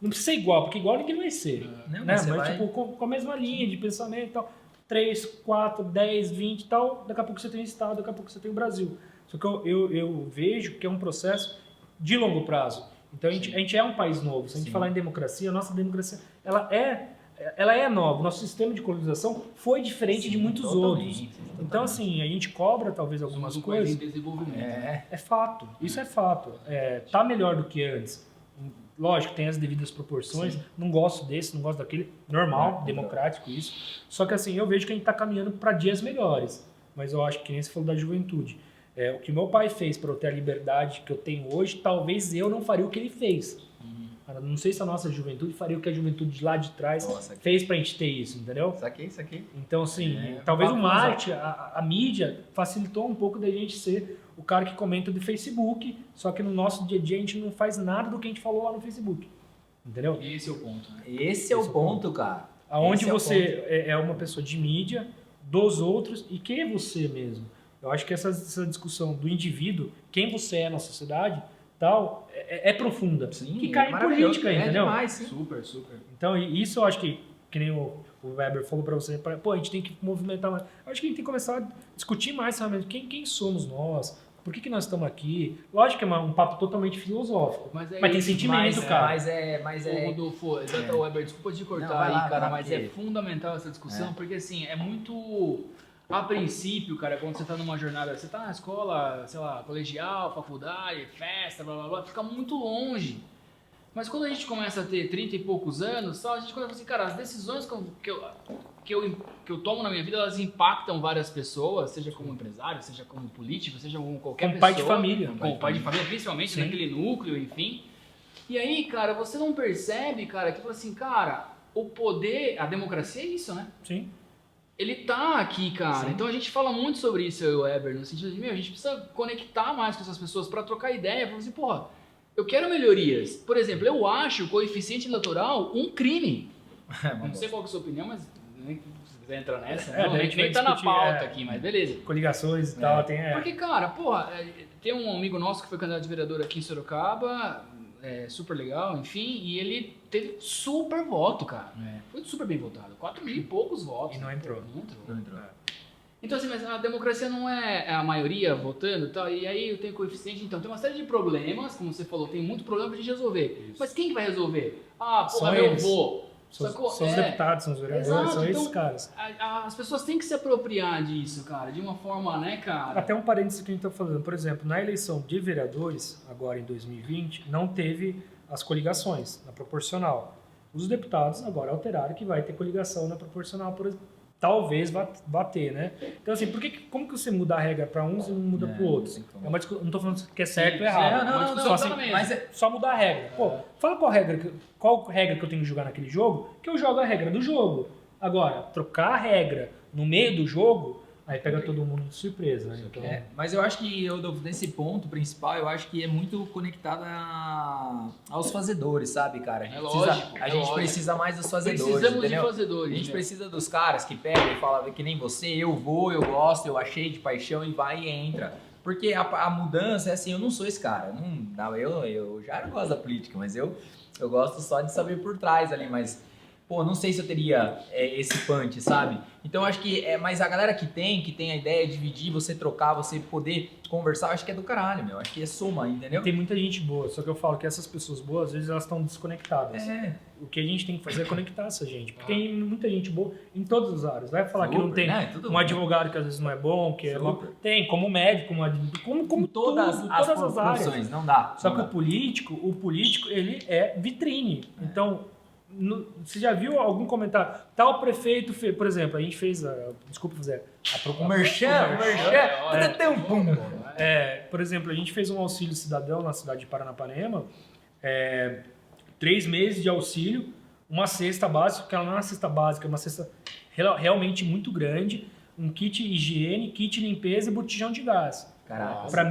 Não precisa ser igual, porque igual ninguém vai ser. Não, Né? você Mas vai- tipo, com a mesma linha de pensamento e tal. 3, 4, 10, 20 e tal. Daqui a pouco você tem o Estado, daqui a pouco você tem o Brasil. Só que eu vejo que é um processo de longo prazo. Então a gente é um país novo. Se a gente falar em democracia, a nossa democracia ela é nova. O nosso sistema de colonização foi diferente de muitos outros. Então, assim, a gente cobra talvez algumas Somos um país coisas. em desenvolvimento. É fato. Isso é fato. Tá melhor do que antes. Lógico, tem as devidas proporções. Não gosto desse, não gosto daquele. Normal, democrático isso. Só que assim, eu vejo que a gente tá caminhando para dias melhores. Mas eu acho que nem você falou da juventude. O que meu pai fez para eu ter a liberdade que eu tenho hoje, talvez eu não faria o que ele fez. Não sei se a nossa juventude faria o que a juventude de lá de trás Nossa, fez pra gente ter isso, entendeu? Isso aqui. Então, assim, talvez o papo marketing, a mídia facilitou um pouco da gente ser o cara que comenta do Facebook, só que no nosso dia a dia a gente não faz nada do que a gente falou lá no Facebook. Entendeu? Esse é o ponto, né? Esse é o ponto, cara. Aonde Esse é o você é uma pessoa de mídia, dos outros, e quem é você mesmo? Eu acho que essa discussão do indivíduo, quem você é na sociedade, tal, é profunda. Sim, que cai em maravilhoso. política, entendeu? Demais, sim. Super, super. Então, isso eu acho que nem o Weber falou pra você, pô, a gente tem que movimentar mais. Eu acho que a gente tem que começar a discutir mais, sabe? Quem somos nós? Por que nós estamos aqui? Lógico que é um papo totalmente filosófico. Mas é tem isso, sentimento, cara. Mas Ô, é... Rodolfo, exato, Weber, desculpa te cortar Não, vai lá, aí, cara, vai lá, mas porque- é fundamental essa discussão, porque assim, é muito A princípio, cara, quando você tá numa jornada, você tá na escola, sei lá, colegial, faculdade, festa, blá blá blá, fica muito longe. Mas quando a gente começa a ter 30 e poucos anos, só a gente começa assim, cara, as decisões que eu tomo na minha vida, elas impactam várias pessoas, seja como empresário, seja como político, seja como qualquer Como pessoa. pai de família. Como pai de família, principalmente Sim. naquele núcleo, enfim. E aí, cara, você não percebe, cara, que assim, cara, o poder, a democracia é isso, né? Sim. Ele tá aqui, cara. Sim. Então a gente fala muito sobre isso, eu e o Eber, no sentido de, a gente precisa conectar mais com essas pessoas pra trocar ideia, pra assim, porra, eu quero melhorias. Por exemplo, eu acho o coeficiente eleitoral um crime. Não sei qual que é a sua opinião, mas nem, se quiser entrar nessa, daí não, a nem, gente vai nem tá na discutir, pauta aqui, mas beleza. Coligações e tal, tem... Porque, cara, porra, tem um amigo nosso que foi candidato de vereador aqui em Sorocaba, super legal, enfim, e ele teve super voto, cara. Foi super bem votado, 4 mil e poucos votos. E não entrou. Não entrou. Então, assim, mas a democracia não é a maioria votando e tal, e aí eu tenho coeficiente, então tem uma série de problemas, como você falou, tem muito problema pra gente resolver. Isso. Mas quem que vai resolver? Ah, São porra, meu eles. avô. São Sacou? os deputados, são os vereadores, Exato, são esses então, caras. As pessoas têm que se apropriar disso, cara, de uma forma, né, cara? Até um parênteses que a gente está falando. Por exemplo, na eleição de vereadores, agora em 2020, não teve as coligações na proporcional. Os deputados agora alteraram que vai ter coligação na proporcional, por exemplo. Talvez vá ter, né? Então, assim, como que você muda a regra para uns e não muda para outros? Não estou falando que é certo ou errado. Não, Só, assim, exatamente. mas é só mudar a regra. Pô, fala qual regra que eu tenho que jogar naquele jogo, que eu jogo a regra do jogo. Agora, trocar a regra no meio do jogo, aí pega todo mundo de surpresa, né? Então, Mas eu acho que, nesse ponto principal, eu acho que é muito conectado aos fazedores, sabe, cara? A gente precisa mais dos fazedores, Precisamos entendeu? de fazedores. A gente né? precisa dos caras que pegam e falam que nem você, eu vou, eu gosto, eu achei de paixão e vai e entra. Porque a mudança é assim, eu não sou esse cara. Eu já gosto da política, mas eu gosto só de saber por trás ali, mas... Pô, não sei se eu teria esse punch, sabe? Então eu acho que mas a galera que tem a ideia de dividir, você trocar, você poder conversar, eu acho que é do caralho, meu. Acho que é soma, entendeu? tem muita gente boa, só que eu falo que essas pessoas boas, às vezes elas estão desconectadas. O que a gente tem que fazer é conectar essa gente. Porque tem muita gente boa em todas as áreas. Vai falar que não tem um advogado que às vezes não é bom, que é bom. Tem, como médico, como todas as áreas. profissões, não dá. Só que o político, ele é vitrine. Então, você já viu algum comentário? Tal prefeito fez, por exemplo, a gente fez desculpa fazer O merchan, por exemplo, a gente fez um auxílio cidadão na cidade de Paranapanema, 3 meses de auxílio, uma cesta básica, que ela não é uma cesta básica, é uma cesta realmente muito grande, um kit higiene, kit limpeza e botijão de gás. Caraca. Para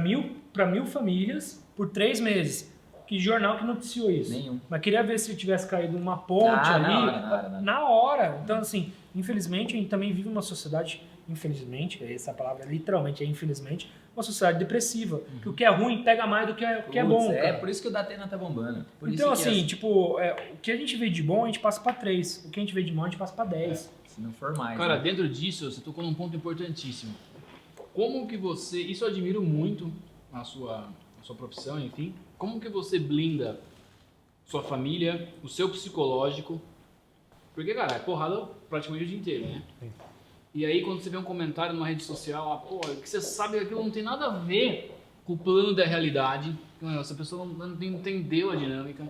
mil famílias por 3 meses. Que jornal que noticiou isso? Nenhum. Mas queria ver se tivesse caído uma ponte ali. Na hora. Então, assim, infelizmente, a gente também vive uma sociedade, infelizmente, essa palavra literalmente é infelizmente, uma sociedade depressiva. Que o que é ruim pega mais do que é bom. É cara. por isso que o Datena tá bombando. Então, assim, tipo, o que a gente vê de bom, a gente passa pra 3. O que a gente vê de mal, a gente passa pra 10. Se não for mais. Cara, né? dentro disso, você tocou num ponto importantíssimo. Como que você... Isso eu admiro muito na sua profissão, enfim. Como que você blinda sua família, o seu psicológico? Porque, cara, é porrada praticamente o dia inteiro, né? Sim. E aí, quando você vê um comentário numa rede social, pô, que você sabe que aquilo não tem nada a ver com o plano da realidade, essa pessoa não entendeu a dinâmica.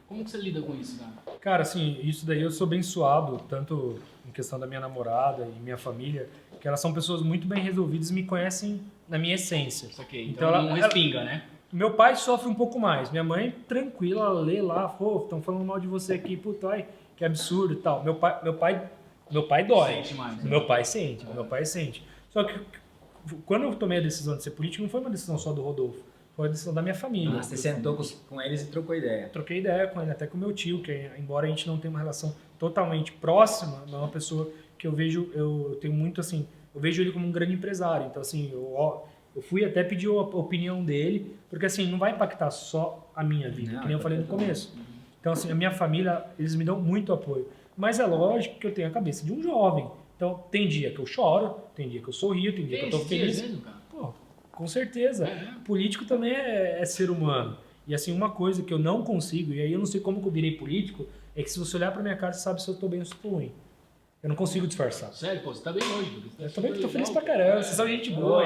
Como que você lida com isso, cara? Cara, assim, isso daí eu sou abençoado, tanto em questão da minha namorada e minha família, que elas são pessoas muito bem resolvidas e me conhecem na minha essência. Isso aqui, então ela não respinga, né? Meu pai sofre um pouco mais. Minha mãe, tranquila, ela lê lá, pô, estão falando mal de você aqui, puta, ai, que absurdo e tal. Meu pai dói. Sente mais, né? Meu pai sente. Só que quando eu tomei a decisão de ser político, não foi uma decisão só do Rodolfo, foi uma decisão da minha família. Você sentou com eles e trocou ideia. Troquei ideia com ele, até com meu tio, que embora a gente não tenha uma relação totalmente próxima, é uma pessoa que eu tenho muito assim, eu vejo ele como um grande empresário. Então, assim, eu fui até pedir a opinião dele, porque assim, não vai impactar só a minha vida, que nem eu falei no começo. Então, assim, a minha família, eles me dão muito apoio. Mas é lógico que eu tenho a cabeça de um jovem. Então, tem dia que eu choro, tem dia que eu sorrio, tem dia que eu tô feliz. Mesmo, cara? Pô, com certeza. Político também é ser humano. E assim, uma coisa que eu não consigo, e aí eu não sei como que eu virei político, é que se você olhar pra minha cara, você sabe se eu tô bem ou se eu tô ruim. Eu não consigo disfarçar. Sério, pô, você tá bem hoje. Porque você Eu tá também tô super feliz pra legal, caramba, cara. vocês são gente boa.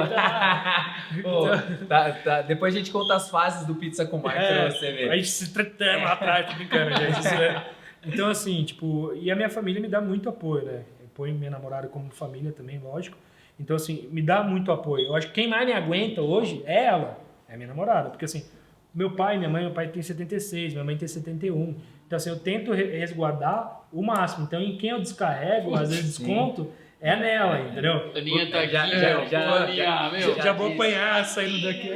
Pô, tá. Depois a gente conta as fases do Pizza com Marcos pra você ver. A gente se tretando lá atrás, tô brincando, gente. Isso Então, assim, tipo, e a minha família me dá muito apoio, né? Eu ponho minha namorada como família também, lógico. Então, assim, me dá muito apoio. Eu acho que quem mais me aguenta hoje é ela, é a minha namorada. Porque, assim, meu pai tem 76, minha mãe tem 71. Então, assim, eu tento resguardar o máximo. Então, em quem eu descarrego, às vezes desconto, é nela, entendeu? Aninha tá aqui, Já vou apanhar saindo daqui.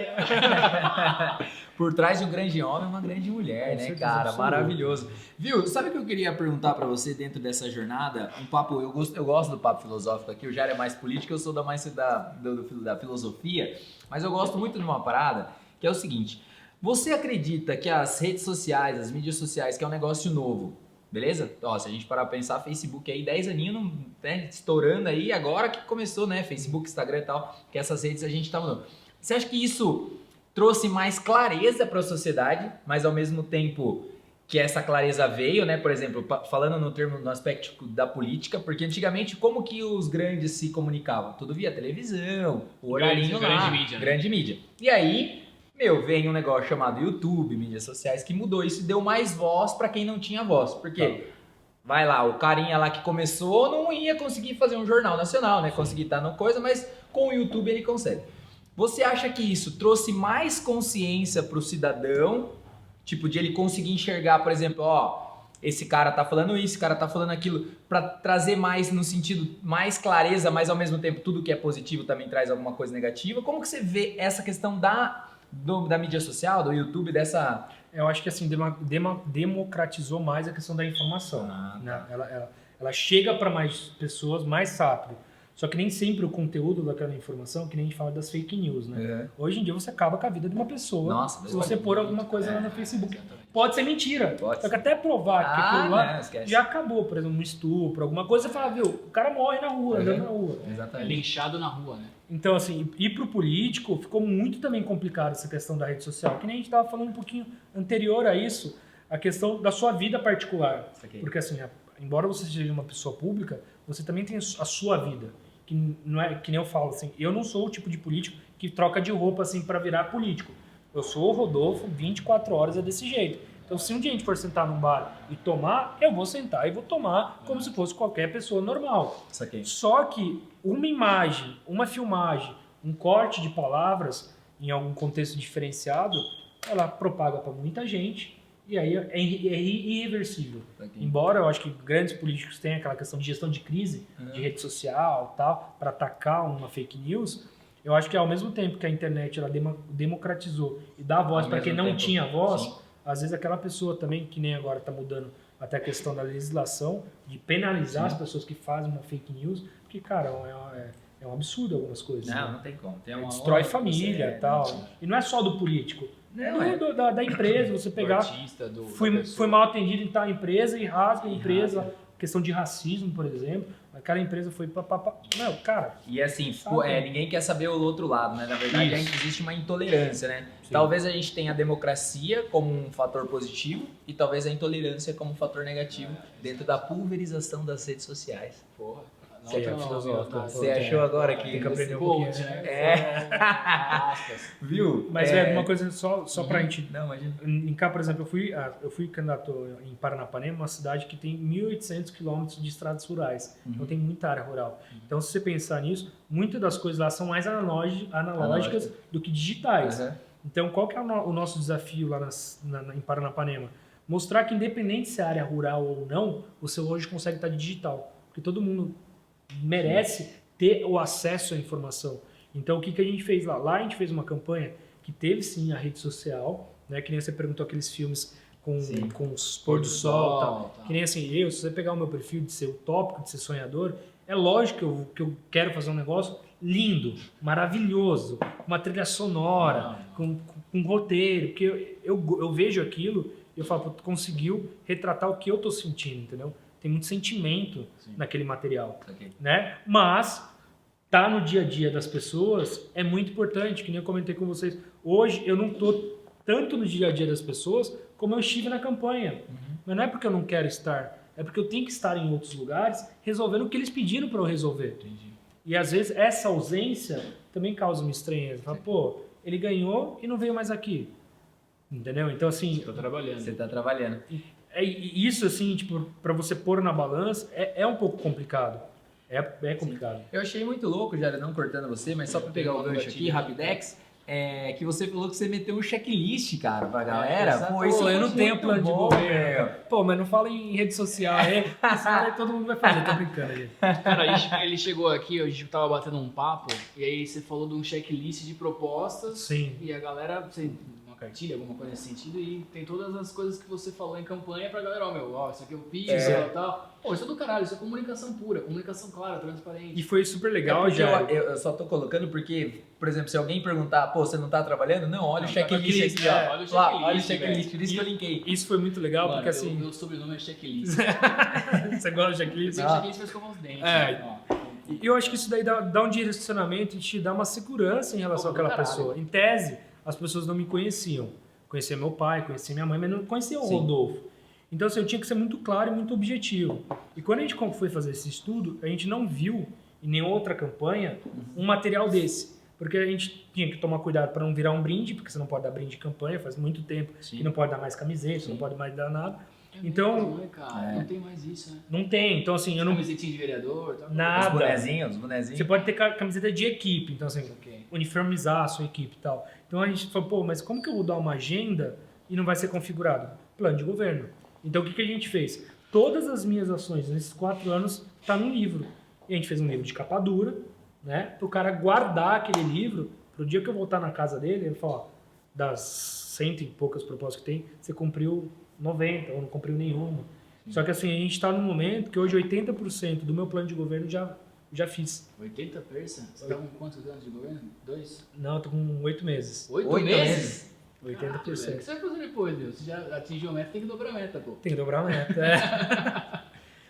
Por trás de um grande homem, uma grande mulher, Com né, certeza, cara? absoluta. Maravilhoso. Viu? Sabe o que eu queria perguntar pra você dentro dessa jornada? Um papo, eu gosto do papo filosófico aqui, o Jair é mais político, eu sou da filosofia, mas eu gosto muito de uma parada, que é o seguinte: você acredita que as redes sociais, as mídias sociais, que é um negócio novo, beleza? Ó, se a gente parar pra pensar, Facebook aí, 10 aninhos, né, estourando aí, agora que começou, né, Facebook, Instagram e tal, que essas redes a gente tá mudando. Você acha que isso trouxe mais clareza para a sociedade, mas ao mesmo tempo que essa clareza veio, né? Por exemplo, falando no aspecto da política, porque antigamente como que os grandes se comunicavam? Tudo via televisão, o horarinho lá, grande mídia, né? grande mídia. E aí, vem um negócio chamado YouTube, mídias sociais, que mudou isso e deu mais voz para quem não tinha voz. Porque vai lá, o carinha lá que começou não ia conseguir fazer um jornal nacional, né? Conseguir estar no coisa, mas com o YouTube ele consegue. Você acha que isso trouxe mais consciência pro cidadão? Tipo, de ele conseguir enxergar, por exemplo, ó, esse cara tá falando isso, esse cara tá falando aquilo, pra trazer mais no sentido, mais clareza, mas ao mesmo tempo tudo que é positivo também traz alguma coisa negativa. Como que você vê essa questão da mídia social, do YouTube, dessa... Eu acho que assim, democratizou mais a questão da informação. Né? Ela chega para mais pessoas mais rápido. Só que nem sempre o conteúdo daquela informação, que nem a gente fala das fake news, né? Hoje em dia você acaba com a vida de uma pessoa se você pôr alguma coisa lá no Facebook. Exatamente. Pode ser mentira. Só que até provar que aquilo lá já acabou, por exemplo, um estupro, alguma coisa, você fala, viu, o cara morre na rua, andando na rua. Exatamente. Linchado na rua, né? Então, assim, e pro político ficou muito também complicado essa questão da rede social, que nem a gente estava falando um pouquinho anterior a isso, a questão da sua vida particular. Porque, assim, embora você seja uma pessoa pública, você também tem a sua vida. Que não é que nem eu falo, assim, eu não sou o tipo de político que troca de roupa, assim, para virar político. Eu sou o Rodolfo, 24 horas é desse jeito. Então, se um dia a gente for sentar num bar e tomar, eu vou sentar e vou tomar como se fosse qualquer pessoa normal. Só que uma imagem, uma filmagem, um corte de palavras em algum contexto diferenciado, ela propaga para muita gente e aí é irreversível. Embora eu acho que grandes políticos tenham aquela questão de gestão de crise, de rede social, tal, para atacar uma fake news, eu acho que ao mesmo tempo que a internet ela democratizou e dá voz para quem não tinha voz, às vezes aquela pessoa também, que nem agora está mudando até a questão da legislação, de penalizar as pessoas que fazem uma fake news, porque, cara, é um absurdo algumas coisas. Não tem como. Destrói família e tal. E não é só do político. Da empresa, você pegar... artista, fui mal atendido em tal empresa e rasga a empresa. Questão de racismo, por exemplo. Aquela empresa foi Não, cara... E assim, ninguém quer saber o outro lado, né? Na verdade, existe uma intolerância, né? Sim. Talvez a gente tenha a democracia como um fator positivo e talvez a intolerância como um fator negativo dentro da pulverização das redes sociais. Porra. Você achou agora que... Tem que aprender um pouquinho, né? Viu? Mas uma coisa só pra gente... Não, imagina. Em cá, por exemplo, eu fui candidato em Paranapanema, uma cidade que tem 1.800 quilômetros de estradas rurais. Então tem muita área rural. Então, se você pensar nisso, muitas das coisas lá são mais analógicas do que digitais. Então, qual que é o nosso desafio lá em Paranapanema? Mostrar que independente se é área rural ou não, você hoje consegue estar digital. Porque todo mundo merece ter o acesso à informação. Então, o que a gente fez lá? Lá a gente fez uma campanha que teve sim a rede social, né? Que nem você perguntou aqueles filmes com os pôr do sol, tal. Que nem assim, se você pegar o meu perfil de ser utópico, de ser sonhador, é lógico que eu quero fazer um negócio lindo, maravilhoso, com uma trilha sonora, com um roteiro, porque eu vejo aquilo e eu falo, tu conseguiu retratar o que eu tô sentindo, entendeu? Tem muito sentimento naquele material, né? Mas tá no dia a dia das pessoas é muito importante, que nem eu comentei com vocês. Hoje eu não tô tanto no dia a dia das pessoas como eu estive na campanha. Mas não é porque eu não quero estar. É porque eu tenho que estar em outros lugares resolvendo o que eles pediram para eu resolver. Entendi. E às vezes essa ausência também causa uma estranheza. Fala, pô, ele ganhou e não veio mais aqui. Entendeu? Então, assim, Tô trabalhando. Você tá trabalhando. isso, assim, tipo, para você pôr na balança, é um pouco complicado. É complicado. Eu achei muito louco, já não cortando você, mas só pra pegar o gancho aqui, Rapidex, que você falou que você meteu um checklist, cara, pra galera. Pô, isso eu não foi tenho muito plano de bom, governo. meu. Pô, mas não fala em rede social, senão aí todo mundo vai fazer, tô brincando aí. Cara, ele chegou aqui, a gente tava batendo um papo, e aí você falou de um checklist de propostas. Sim. E a galera, uma cartilha, alguma coisa nesse sentido, e tem todas as coisas que você falou em campanha pra galera, isso aqui eu fiz, tal. Pô, isso é do caralho, isso é comunicação pura, comunicação clara, transparente. E foi super legal, Porque já. eu só tô colocando porque, por exemplo, se alguém perguntar, pô, você não tá trabalhando? Não, olha o checklist aqui, ó. Olha o Lá, checklist, olha o checklist, velho. por isso que eu linkei. Isso foi muito legal, Mano, porque assim... meu sobrenome é checklist. Você gosta de checklist? Esse checklist vai escovar os dentes. É. Né? Ó. E eu acho que isso daí dá um direcionamento e te dá uma segurança em relação àquela pessoa. Em tese, as pessoas não me conheciam. Conhecia meu pai, conhecia minha mãe, mas não conheciam o Rodolfo. Então, assim, eu tinha que ser muito claro e muito objetivo. E quando a gente foi fazer esse estudo, a gente não viu em nenhuma outra campanha um material desse. Porque a gente tinha que tomar cuidado para não virar um brinde, porque você não pode dar brinde de campanha, faz muito tempo que não pode dar mais camiseta, não pode mais dar nada. Então, Não tem mais isso, né? não tem. Então, assim, eu não... Camisetinha de vereador, tal. Nada. Os bonezinhos. Você pode ter camiseta de equipe, então assim, uniformizar a sua equipe e tal. Então a gente falou, pô, mas como que eu vou dar uma agenda e não vai ser configurado? Plano de governo. Então o que a gente fez? Todas as minhas ações nesses 4 anos tá num livro. E a gente fez um livro de capa dura, né? Pro cara guardar aquele livro, pro dia que eu voltar na casa dele, ele falar, ó, das 100 e poucas propostas que tem, você cumpriu 90 ou não cumpriu nenhuma. Só que assim, a gente está num momento que hoje 80% do meu plano de governo já fiz. 80%? Você tá com quantos anos de governo? 2? Não, eu tô com 8 meses. 8 meses? 80%. O que você vai fazer depois, meu? Você já atingiu a meta, tem que dobrar a meta, pô. Tem que dobrar a meta.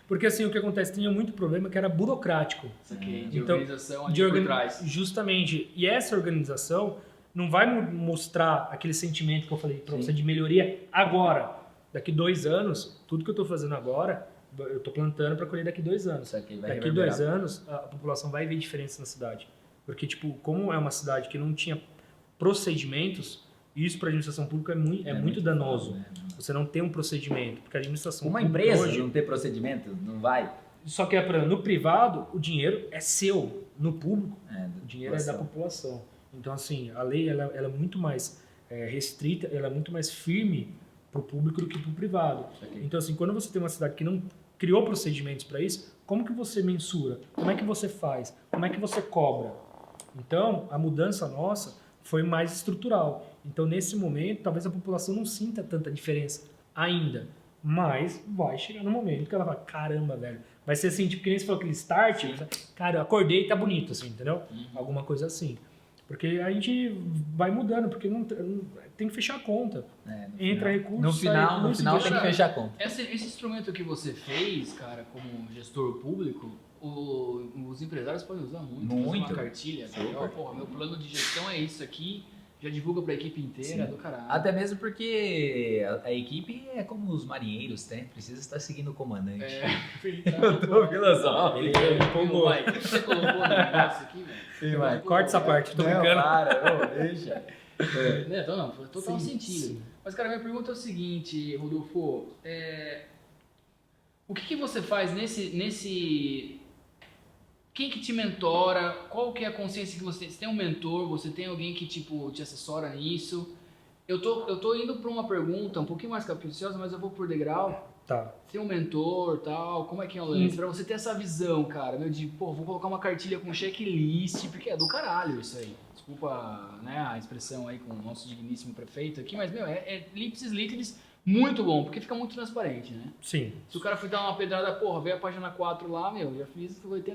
Porque assim, o que acontece, tinha muito problema que era burocrático. Isso aqui, de Então, organização ali por trás. Justamente. E essa organização não vai mostrar aquele sentimento que eu falei para você de melhoria agora. Daqui 2 anos, tudo que eu tô fazendo agora, eu tô plantando para colher daqui 2 anos. Daqui 2 anos, a população vai ver diferença na cidade. Porque, tipo, como é uma cidade que não tinha procedimentos, isso para a administração pública é muito danoso. Você não tem um procedimento, porque a administração Uma pública empresa hoje, não ter procedimento, não vai. só que no privado, o dinheiro é seu. No público, o dinheiro é da população. Então, assim, a lei ela é muito mais restrita, ela é muito mais firme para o público do que para o privado. Então, assim, quando você tem uma cidade que não criou procedimentos para isso, como que você mensura? Como é que você faz? Como é que você cobra? Então, a mudança nossa foi mais estrutural. Então, nesse momento, talvez a população não sinta tanta diferença ainda. Mas vai chegar no momento que ela vai, caramba, velho. Vai ser assim, tipo, que nem você falou aquele start, cara, eu acordei e tá bonito, assim, entendeu? Alguma coisa assim. Porque a gente vai mudando, porque não tem que fechar a conta. Entra recurso, No final tem que fechar a conta. Esse instrumento que você fez, cara, como gestor público, os empresários podem usar muito. Muito. Uma cartilha. Porra, meu plano de gestão é isso aqui. Já divulga pra equipe inteira, do caralho. Até mesmo porque a equipe é como os marinheiros, né? Precisa estar seguindo o comandante. Eu tô filosófico. Ele empolgou. Você colocou no negócio aqui, velho? Sim, vai. Corta essa parte, tô Não, brincando. para, deixa. Então, não, faz total sentido. Sim. Mas, cara, minha pergunta é o seguinte, Rodolfo. O que você faz nesse... Quem que te mentora? Qual que é a consciência que você tem um mentor? Você tem alguém que, tipo, te assessora nisso? Eu tô indo pra uma pergunta um pouquinho mais capciosa, mas eu vou por degrau. Tá. Tem um mentor, tal, como é que é o lance? Pra você ter essa visão, cara, meu, de, pô, vou colocar uma cartilha com checklist, porque é do caralho isso aí. Desculpa, né, a expressão aí com o nosso digníssimo prefeito aqui, mas, meu, é lipsis literis muito bom, porque fica muito transparente, né? Sim. Se o cara for dar uma pedrada, porra, veio a página 4 lá, meu, já fiz 80%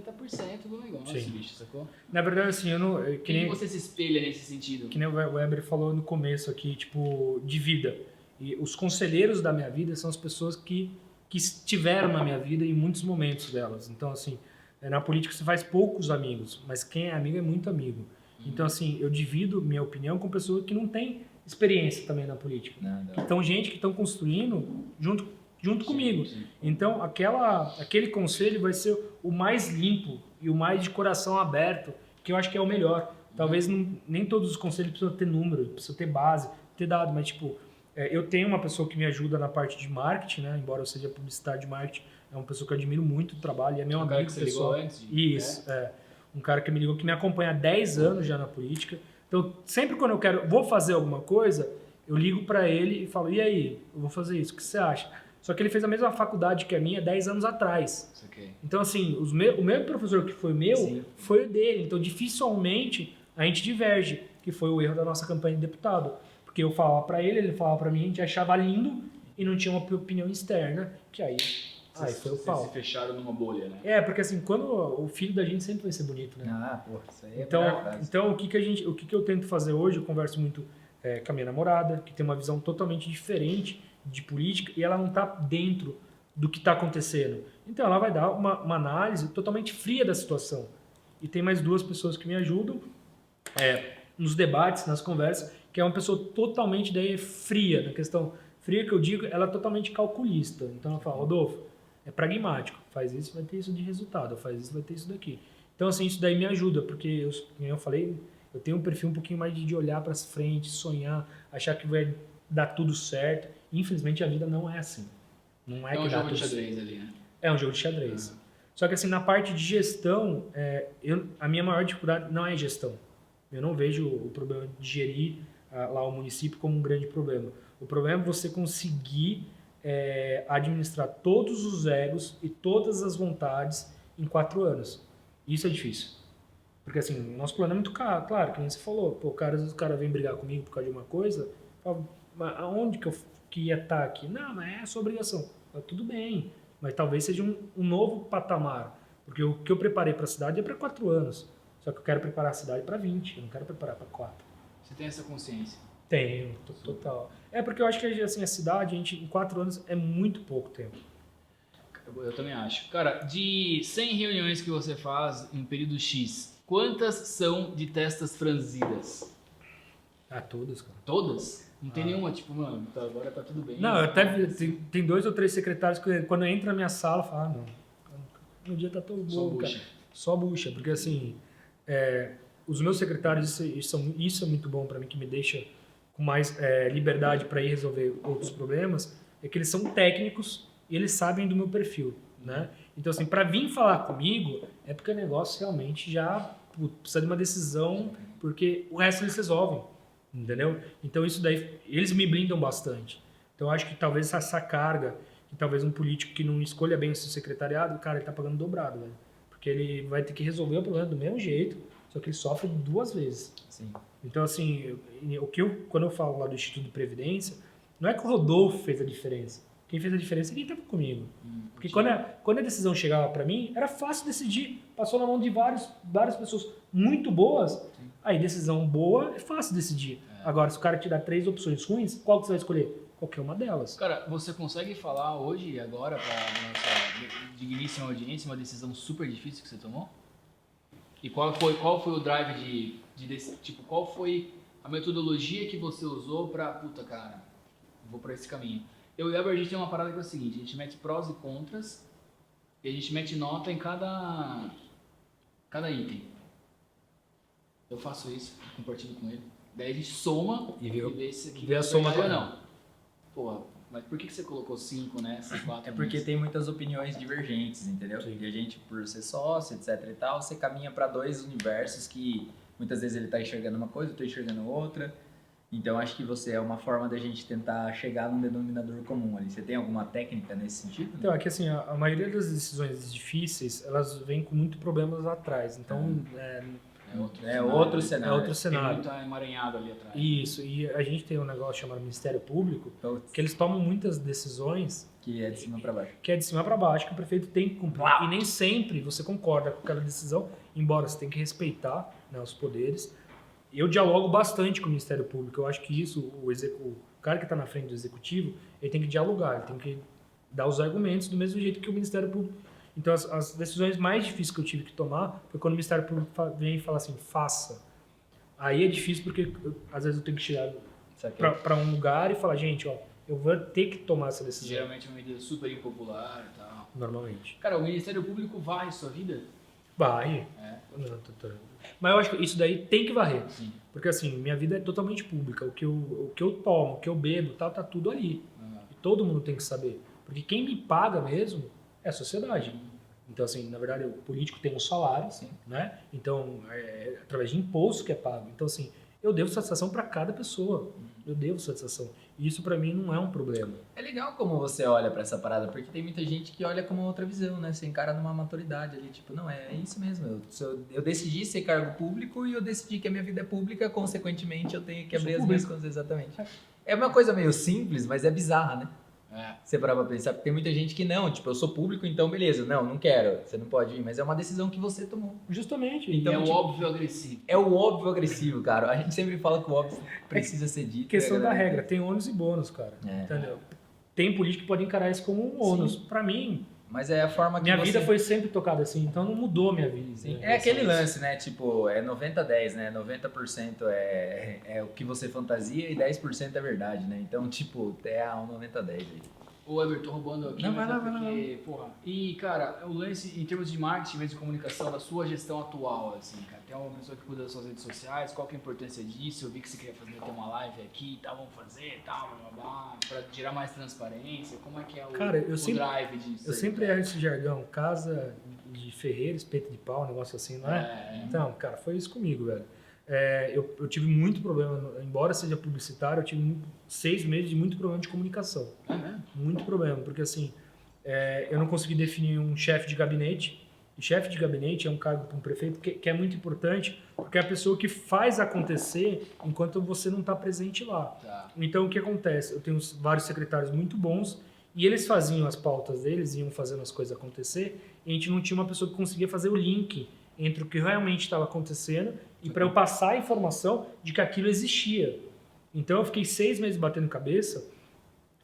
do negócio, Sim. bicho, sacou? Na verdade, assim, eu não... Que Quem nem, você se espelha nesse sentido? que nem o Weber falou no começo aqui, tipo, de vida. E os conselheiros da minha vida são as pessoas que estiveram na minha vida em muitos momentos delas. Então, assim, na política você faz poucos amigos, mas quem é amigo é muito amigo. Então, assim, eu divido minha opinião com pessoas que não têm experiência também na política. Então, gente que estão construindo junto junto comigo. Sim. Então, aquele conselho vai ser o mais limpo e o mais de coração aberto, que eu acho que é o melhor. Talvez nem todos os conselhos precisam ter número, precisam ter base, ter dado, mas tipo, eu tenho uma pessoa que me ajuda na parte de marketing, né? Embora eu seja publicitário de marketing, é uma pessoa que eu admiro muito o trabalho, e é meu amigo que você pessoal. ligou antes de... Isso, um cara que me ligou, que me acompanha há 10 anos já na política. Então, sempre quando eu vou fazer alguma coisa, eu ligo para ele e falo, e aí, eu vou fazer isso, o que você acha? Só que ele fez a mesma faculdade que a minha 10 anos atrás. Então, assim, o mesmo professor que foi meu, Sim. foi o dele. Então, dificilmente a gente diverge, que foi o erro da nossa campanha de deputado. Porque eu falava para ele falava para mim, a gente achava lindo e não tinha uma opinião externa, que aí foi o pau. Vocês se fecharam numa bolha, né? Porque assim, quando o filho da gente sempre vai ser bonito, né? Ah, pô, isso aí é a melhor frase. Então o que eu tento fazer hoje, eu converso muito com a minha namorada, que tem uma visão totalmente diferente de política e ela não está dentro do que está acontecendo. Então ela vai dar uma análise totalmente fria da situação. E tem mais 2 pessoas que me ajudam nos debates, nas conversas, que é uma pessoa totalmente daí fria, na questão fria que eu digo, ela é totalmente calculista. Então ela fala, Rodolfo, é pragmático, faz isso, vai ter isso de resultado, faz isso, vai ter isso daqui. Então assim, isso daí me ajuda, porque como eu falei, eu tenho um perfil um pouquinho mais de olhar para frente, sonhar, achar que vai dar tudo certo. Infelizmente a vida não é assim. Não é que um dá jogo de tudo xadrez certo. ali, né? É um jogo de xadrez. Só que assim, na parte de gestão, a minha maior dificuldade não é gestão. Eu não vejo o problema de gerir lá o município como um grande problema. O problema é você conseguir administrar todos os egos e todas as vontades em 4 anos. Isso é difícil. Porque assim, nosso plano é muito claro, que nem você falou. Pô, às vezes o cara vem brigar comigo por causa de uma coisa, fala, mas aonde que ia estar aqui? Não, mas é a sua obrigação. Fala, tudo bem, mas talvez seja um novo patamar. Porque o que eu preparei para a cidade é para 4 anos. Só que eu quero preparar a cidade para 20, eu não quero preparar para 4. Você tem essa consciência? Tenho, total. Porque eu acho que assim, a cidade, em 4 anos é muito pouco tempo. Eu também acho. Cara, de 100 reuniões que você faz em um período X, quantas são de testas franzidas? Todas, cara. Todas? Não tem nenhuma, tipo, mano, agora tá tudo bem. Não, eu até tem 2 ou 3 secretários que quando entra na minha sala, falam, não, meu dia tá todo bom, cara. Só bucha, porque assim, os meus secretários, isso é muito bom para mim, que me deixa com mais liberdade para ir resolver outros problemas, é que eles são técnicos e eles sabem do meu perfil, né? Então assim, para vir falar comigo, é porque o negócio realmente já precisa de uma decisão, porque o resto eles resolvem, entendeu? Então isso daí, eles me blindam bastante. Então eu acho que talvez essa carga, que talvez um político que não escolha bem o seu secretariado, cara, ele tá pagando dobrado, velho. Porque ele vai ter que resolver o problema do mesmo jeito, só que ele sofre 2 vezes. Sim. Então, assim, quando eu falo lá do Instituto de Previdência, não é que o Rodolfo fez a diferença. Quem fez a diferença é quem estava comigo. Porque quando a decisão chegava para mim, era fácil decidir. Passou na mão de várias pessoas muito boas. Sim. Aí, decisão boa, é fácil decidir. Agora, se o cara te dá 3 opções ruins, qual que você vai escolher? Qualquer uma delas. Cara, você consegue falar hoje e agora para a nossa digníssima audiência uma decisão super difícil que você tomou? E qual foi o drive tipo, qual foi a metodologia que você usou para, puta, cara, vou para esse caminho? Eu e o Eber, a gente tem uma parada que é o seguinte, a gente mete prós e contras e a gente mete nota em cada item. Eu faço isso, compartilho com ele. Daí a gente soma e vê se aqui a soma ou não. Pô, mas por que você colocou 5 nessas 4? É porque tem muitas opiniões divergentes, entendeu? Sim. E a gente, por ser sócio, etc e tal, você caminha para 2 universos que muitas vezes ele tá enxergando uma coisa, eu tô enxergando outra. Então acho que você é uma forma da gente tentar chegar num denominador comum ali. Você tem alguma técnica nesse sentido? Então, é que assim, a maioria das decisões difíceis, elas vêm com muitos problemas atrás. Então, É outro cenário. É outro cenário. Tem muito emaranhado ali atrás. Isso, e a gente tem um negócio chamado Ministério Público, que eles tomam muitas decisões que é de cima para baixo. Que é de cima para baixo, que o prefeito tem que cumprir. E nem sempre você concorda com aquela decisão, embora você tenha que respeitar, né, os poderes. Eu dialogo bastante com o Ministério Público. Eu acho que isso, o cara que está na frente do Executivo, ele tem que dialogar, ele tem que dar os argumentos do mesmo jeito que o Ministério Público. Então, as decisões mais difíceis que eu tive que tomar foi quando o Ministério Público vem e fala assim, faça. Aí é difícil porque, às vezes, eu tenho que chegar para um lugar e falar, gente, ó, eu vou ter que tomar essa decisão. Geralmente é uma medida super impopular e tal. Normalmente. Cara, o Ministério Público varre sua vida? Vai. É. Não, Mas eu acho que isso daí tem que varrer. Sim. Porque assim, minha vida é totalmente pública. O que eu tomo, o que eu bebo, tá tudo ali. E todo mundo tem que saber. Porque quem me paga mesmo é a sociedade. Então, assim, na verdade, o político tem um salário, né? Então, é através de imposto que é pago. Então, assim, eu devo satisfação para cada pessoa. Eu devo satisfação. E isso, para mim, não é um problema. É legal como você olha pra essa parada, porque tem muita gente que olha com uma outra visão, né? Você encara numa maturidade ali, tipo, não, é isso mesmo. Eu decidi ser cargo público e eu decidi que a minha vida é pública, consequentemente eu tenho que abrir as minhas coisas, exatamente. É uma coisa meio simples, mas é bizarra, né? Você parar pra pensar, porque tem muita gente que não, tipo, eu sou público, então beleza, não quero, você não pode ir, mas é uma decisão que você tomou. Justamente. Então, é o tipo, óbvio agressivo. É o óbvio agressivo, cara. A gente sempre fala que o óbvio precisa ser dito. Questão da regra, tem ônus e bônus, cara. Entendeu? Tem político que pode encarar isso como um ônus. Pra mim, mas é a forma que minha vida foi sempre tocada assim, então não mudou minha vida. Sim. É aquele lance, né? Tipo, é 90-10, né? 90% é o que você fantasia e 10% é verdade, né? Então, tipo, é a 90-10 aí. Ô, Everton, roubando aqui, Não, mas vai lá, porque, porra. E, cara, o lance em termos de marketing, mesmo de comunicação, da sua gestão atual, assim, cara. Tem uma pessoa que cuida das suas redes sociais, qual que é a importância disso? Eu vi que você queria fazer até uma live aqui e tal, vamos fazer e tal, blá, blá, blá, pra gerar mais transparência. Como é que é o, cara, o drive disso? Eu sempre erro esse jargão, casa de ferreiro, espeto de pau, um negócio assim, não é? Então, cara, foi isso comigo, velho. Eu tive muito problema, embora seja publicitário, eu tive 6 meses de muito problema de comunicação. Muito problema, porque assim, eu não consegui definir um chefe de gabinete. E chefe de gabinete é um cargo para um prefeito que é muito importante, porque é a pessoa que faz acontecer enquanto você não está presente lá. Tá. Então, o que acontece? Eu tenho vários secretários muito bons e eles faziam as pautas deles, iam fazendo as coisas acontecer, e a gente não tinha uma pessoa que conseguia fazer o link entre o que realmente estava acontecendo e para eu passar a informação de que aquilo existia. Então eu fiquei 6 meses batendo cabeça,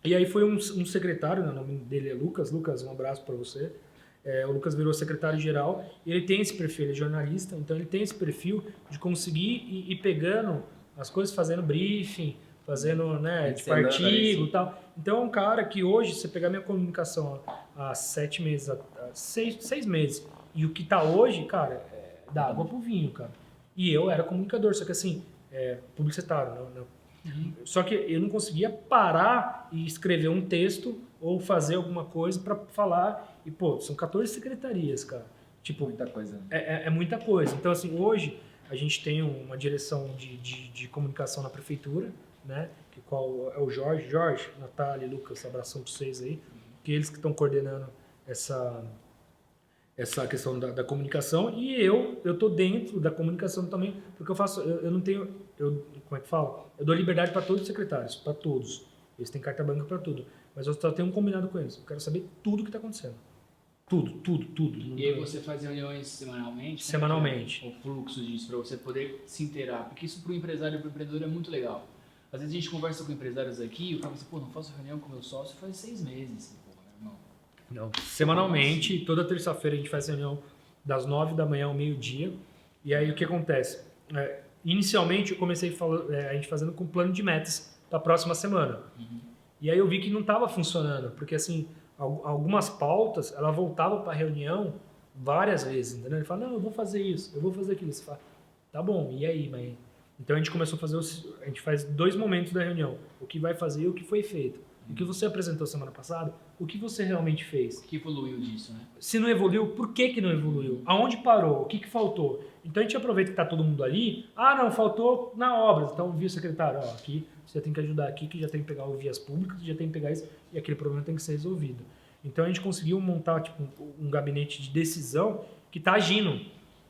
e aí foi um secretário, o nome dele é Lucas, um abraço para você. O Lucas virou secretário-geral, e ele tem esse perfil, ele é jornalista, então ele tem esse perfil de conseguir ir pegando as coisas, fazendo briefing, fazendo, né, tipo artigo e tal. Então é um cara que hoje, se você pegar minha comunicação há 7 meses, há 6 meses, e o que tá hoje, cara, dá água pro vinho, cara. E eu era comunicador, só que assim, publicitário, não. Só que eu não conseguia parar e escrever um texto ou fazer alguma coisa para falar. E, pô, são 14 secretarias, cara. Tipo, muita coisa. É muita coisa. Então, assim, hoje a gente tem uma direção de comunicação na prefeitura, né? Qual é o Jorge, Natália, Lucas, abração para vocês aí. Que eles que estão coordenando essa questão da comunicação, e eu tô dentro da comunicação também, porque eu não tenho, como é que fala? Eu dou liberdade para todos os secretários, para todos. Eles têm carta branca para tudo, mas eu só tenho um combinado com eles. Eu quero saber tudo o que está acontecendo. Tudo. E aí você faz reuniões semanalmente? Semanalmente. O fluxo disso, para você poder se inteirar, porque isso para o empresário e para o empreendedor é muito legal. Às vezes a gente conversa com empresários aqui e o cara fala assim, não faço reunião com meu sócio faz 6 meses, irmão. Não. Semanalmente, toda terça-feira a gente faz reunião das 9 da manhã ao meio-dia. E aí o que acontece? Inicialmente eu comecei a gente fazendo com plano de metas para a próxima semana. E aí eu vi que não estava funcionando, porque assim, algumas pautas, ela voltava para a reunião várias vezes, entendeu? Ele fala, não, eu vou fazer isso, eu vou fazer aquilo. Você fala, tá bom, e aí, mãe? Então a gente começou a fazer, a gente faz 2 momentos da reunião, o que vai fazer e o que foi feito. O que você apresentou semana passada, o que você realmente fez. O que evoluiu disso, né? Se não evoluiu, por que não evoluiu? Aonde parou? O que faltou? Então a gente aproveita que está todo mundo ali. Ah, não, faltou na obra. Então viu o secretário, ó, aqui você tem que ajudar aqui, que já tem que pegar o vias públicas, já tem que pegar isso, e aquele problema tem que ser resolvido. Então a gente conseguiu montar tipo, um gabinete de decisão que está agindo.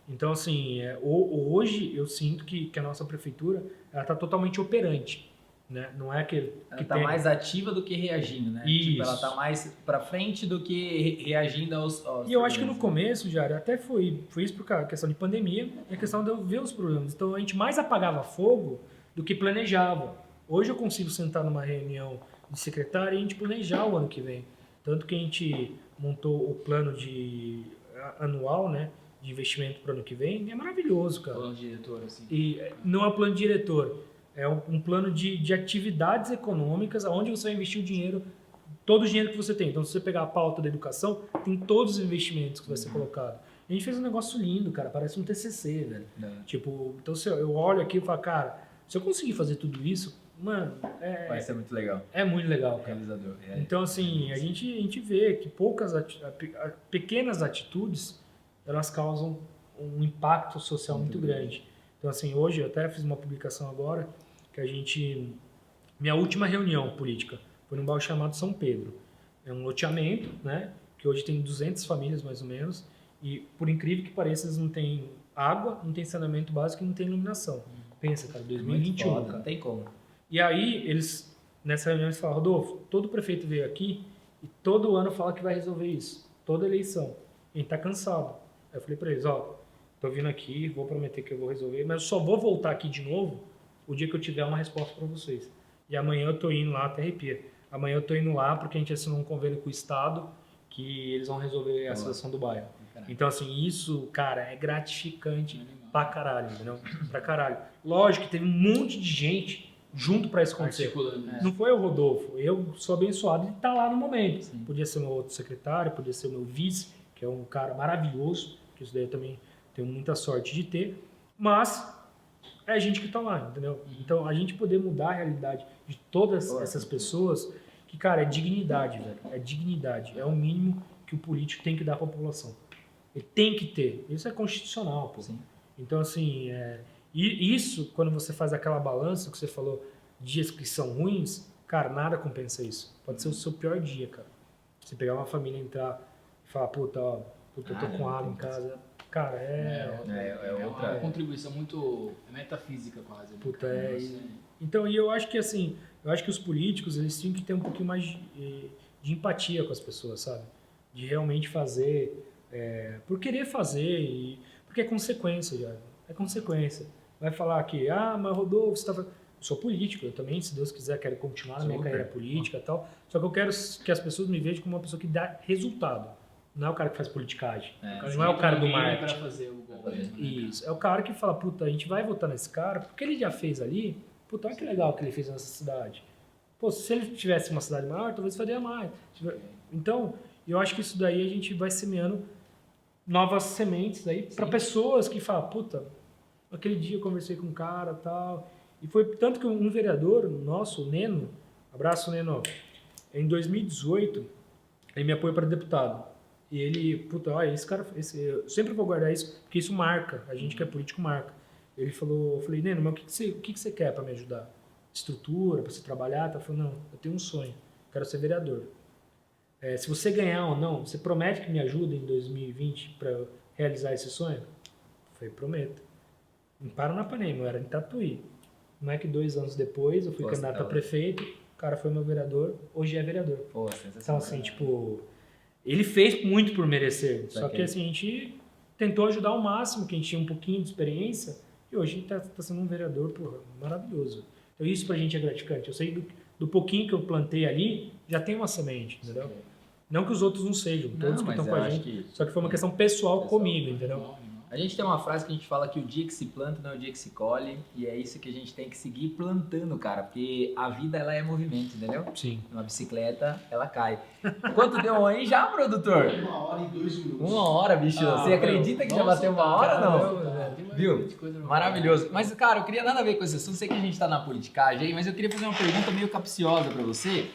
Então assim, hoje eu sinto que a nossa prefeitura está totalmente operante. Né? Não é que ela tá mais ativa do que reagindo, né? Isso. Tipo, ela tá mais pra frente do que reagindo aos e eu acho que no começo, Jário, até foi isso por causa da questão de pandemia e a questão de eu ver os problemas. Então a gente mais apagava fogo do que planejava. Hoje eu consigo sentar numa reunião de secretário e a gente planejar o ano que vem. Tanto que a gente montou o plano anual, né, de investimento para o ano que vem, é maravilhoso, cara. Plano de diretor, assim. E não é o plano de diretor. é um plano de atividades econômicas onde você vai investir o dinheiro, todo o dinheiro que você tem. Então, se você pegar a pauta da educação, tem todos os investimentos que vai ser colocado. A gente fez um negócio lindo, cara, parece um TCC, velho. Tipo, então se eu olho aqui e falo, cara, se eu conseguir fazer tudo isso, mano, vai ser muito legal. É muito legal, cara. Realizador. Então, assim, a gente vê que pequenas atitudes, elas causam um impacto social muito grande. Então, assim, hoje eu até fiz uma publicação agora que minha última reunião política foi num bairro chamado São Pedro. É um loteamento, né? Que hoje tem 200 famílias, mais ou menos. E, por incrível que pareça, eles não têm água, não tem saneamento básico e não tem iluminação. Pensa, cara, 2021. Foda, cara. não tem como. E aí, nessa reunião, eles falaram, Rodolfo, todo prefeito veio aqui e todo ano fala que vai resolver isso. Toda eleição. A gente tá cansado. Aí eu falei pra eles, tô vindo aqui, vou prometer que eu vou resolver, mas eu só vou voltar aqui de novo o dia que eu tiver uma resposta para vocês. E amanhã eu tô indo lá, até arrepia. Amanhã eu tô indo lá porque a gente assinou um convênio com o Estado que eles vão resolver a situação do bairro. Então, assim, isso, cara, é gratificante pra caralho, entendeu? Pra caralho. Lógico que teve um monte de gente junto pra isso acontecer. Não foi o Rodolfo. Eu sou abençoado de estar lá no momento. Sim. Podia ser meu outro secretário, podia ser o meu vice, que é um cara maravilhoso, que isso daí eu também tenho muita sorte de ter. Mas é a gente que tá lá, entendeu? Então, a gente poder mudar a realidade de todas essas pessoas, que, cara, é dignidade, velho. É dignidade. É o mínimo que o político tem que dar pra população. Ele tem que ter. Isso é constitucional, pô. Sim. Então, assim, e isso, quando você faz aquela balança que você falou, dias que são ruins, cara, nada compensa isso. Pode ser o seu pior dia, cara. Você pegar uma família, entrar e falar, puta, eu tô com água em casa. Cara, é uma contribuição muito metafísica quase. Puta, Então, e eu acho que, assim, os políticos, eles tinham que ter um pouquinho mais de empatia com as pessoas, sabe? De realmente fazer... por querer fazer, porque é consequência já. É consequência. Vai falar que, mas Rodolfo, você tá fazendo... Eu sou político, eu também, se Deus quiser, quero continuar na minha carreira política e tal. Só que eu quero que as pessoas me vejam como uma pessoa que dá resultado. Não é o cara que faz politicagem. Não é o cara do marketing. Isso. É o cara que fala, puta, a gente vai votar nesse cara, porque ele já fez ali, puta, olha que legal que ele fez nessa cidade. Pô, se ele tivesse uma cidade maior, talvez faria mais. Então, eu acho que isso daí a gente vai semeando novas sementes aí para pessoas que falam, puta, aquele dia eu conversei com um cara e tal. E foi tanto que um vereador nosso, o Neno, abraço Neno, em 2018, ele me apoiou para deputado. E ele, puta, olha, esse cara, eu sempre vou guardar isso, porque isso marca, a gente que é político marca. Ele falou, eu falei, Neno, mas o que você quer para me ajudar? Estrutura, para você trabalhar? Ele falou, não, eu tenho um sonho, quero ser vereador. Se você ganhar ou não, você promete que me ajuda em 2020 para realizar esse sonho? Eu falei, prometo. Em Paranapanema, eu era em Tatuí. Não é que 2 anos depois eu fui candidato a prefeito, o cara foi meu vereador, hoje é vereador. Pô, então, assim, tipo, ele fez muito por merecer. Só que, assim, a gente tentou ajudar ao máximo, que a gente tinha um pouquinho de experiência, e hoje a gente tá sendo um vereador, porra, maravilhoso. Então, isso pra gente é gratificante. Eu sei do pouquinho que eu plantei ali, já tem uma semente, entendeu? Não que os outros não sejam, todos que estão com a gente. Só que foi uma questão pessoal comigo, entendeu? A gente tem uma frase que a gente fala que o dia que se planta não é o dia que se colhe, e é isso que a gente tem que seguir plantando, cara, porque a vida, ela é movimento, entendeu? Sim. Uma bicicleta, ela cai. Quanto deu aí já, produtor? 1h02. 1 hora, bicho. Você acredita que já bateu 1 hora, não? Viu? Maravilhoso. Mas, cara, eu queria nada a ver com esse assunto, sei que a gente tá na politicagem aí, mas eu queria fazer uma pergunta meio capciosa pra você.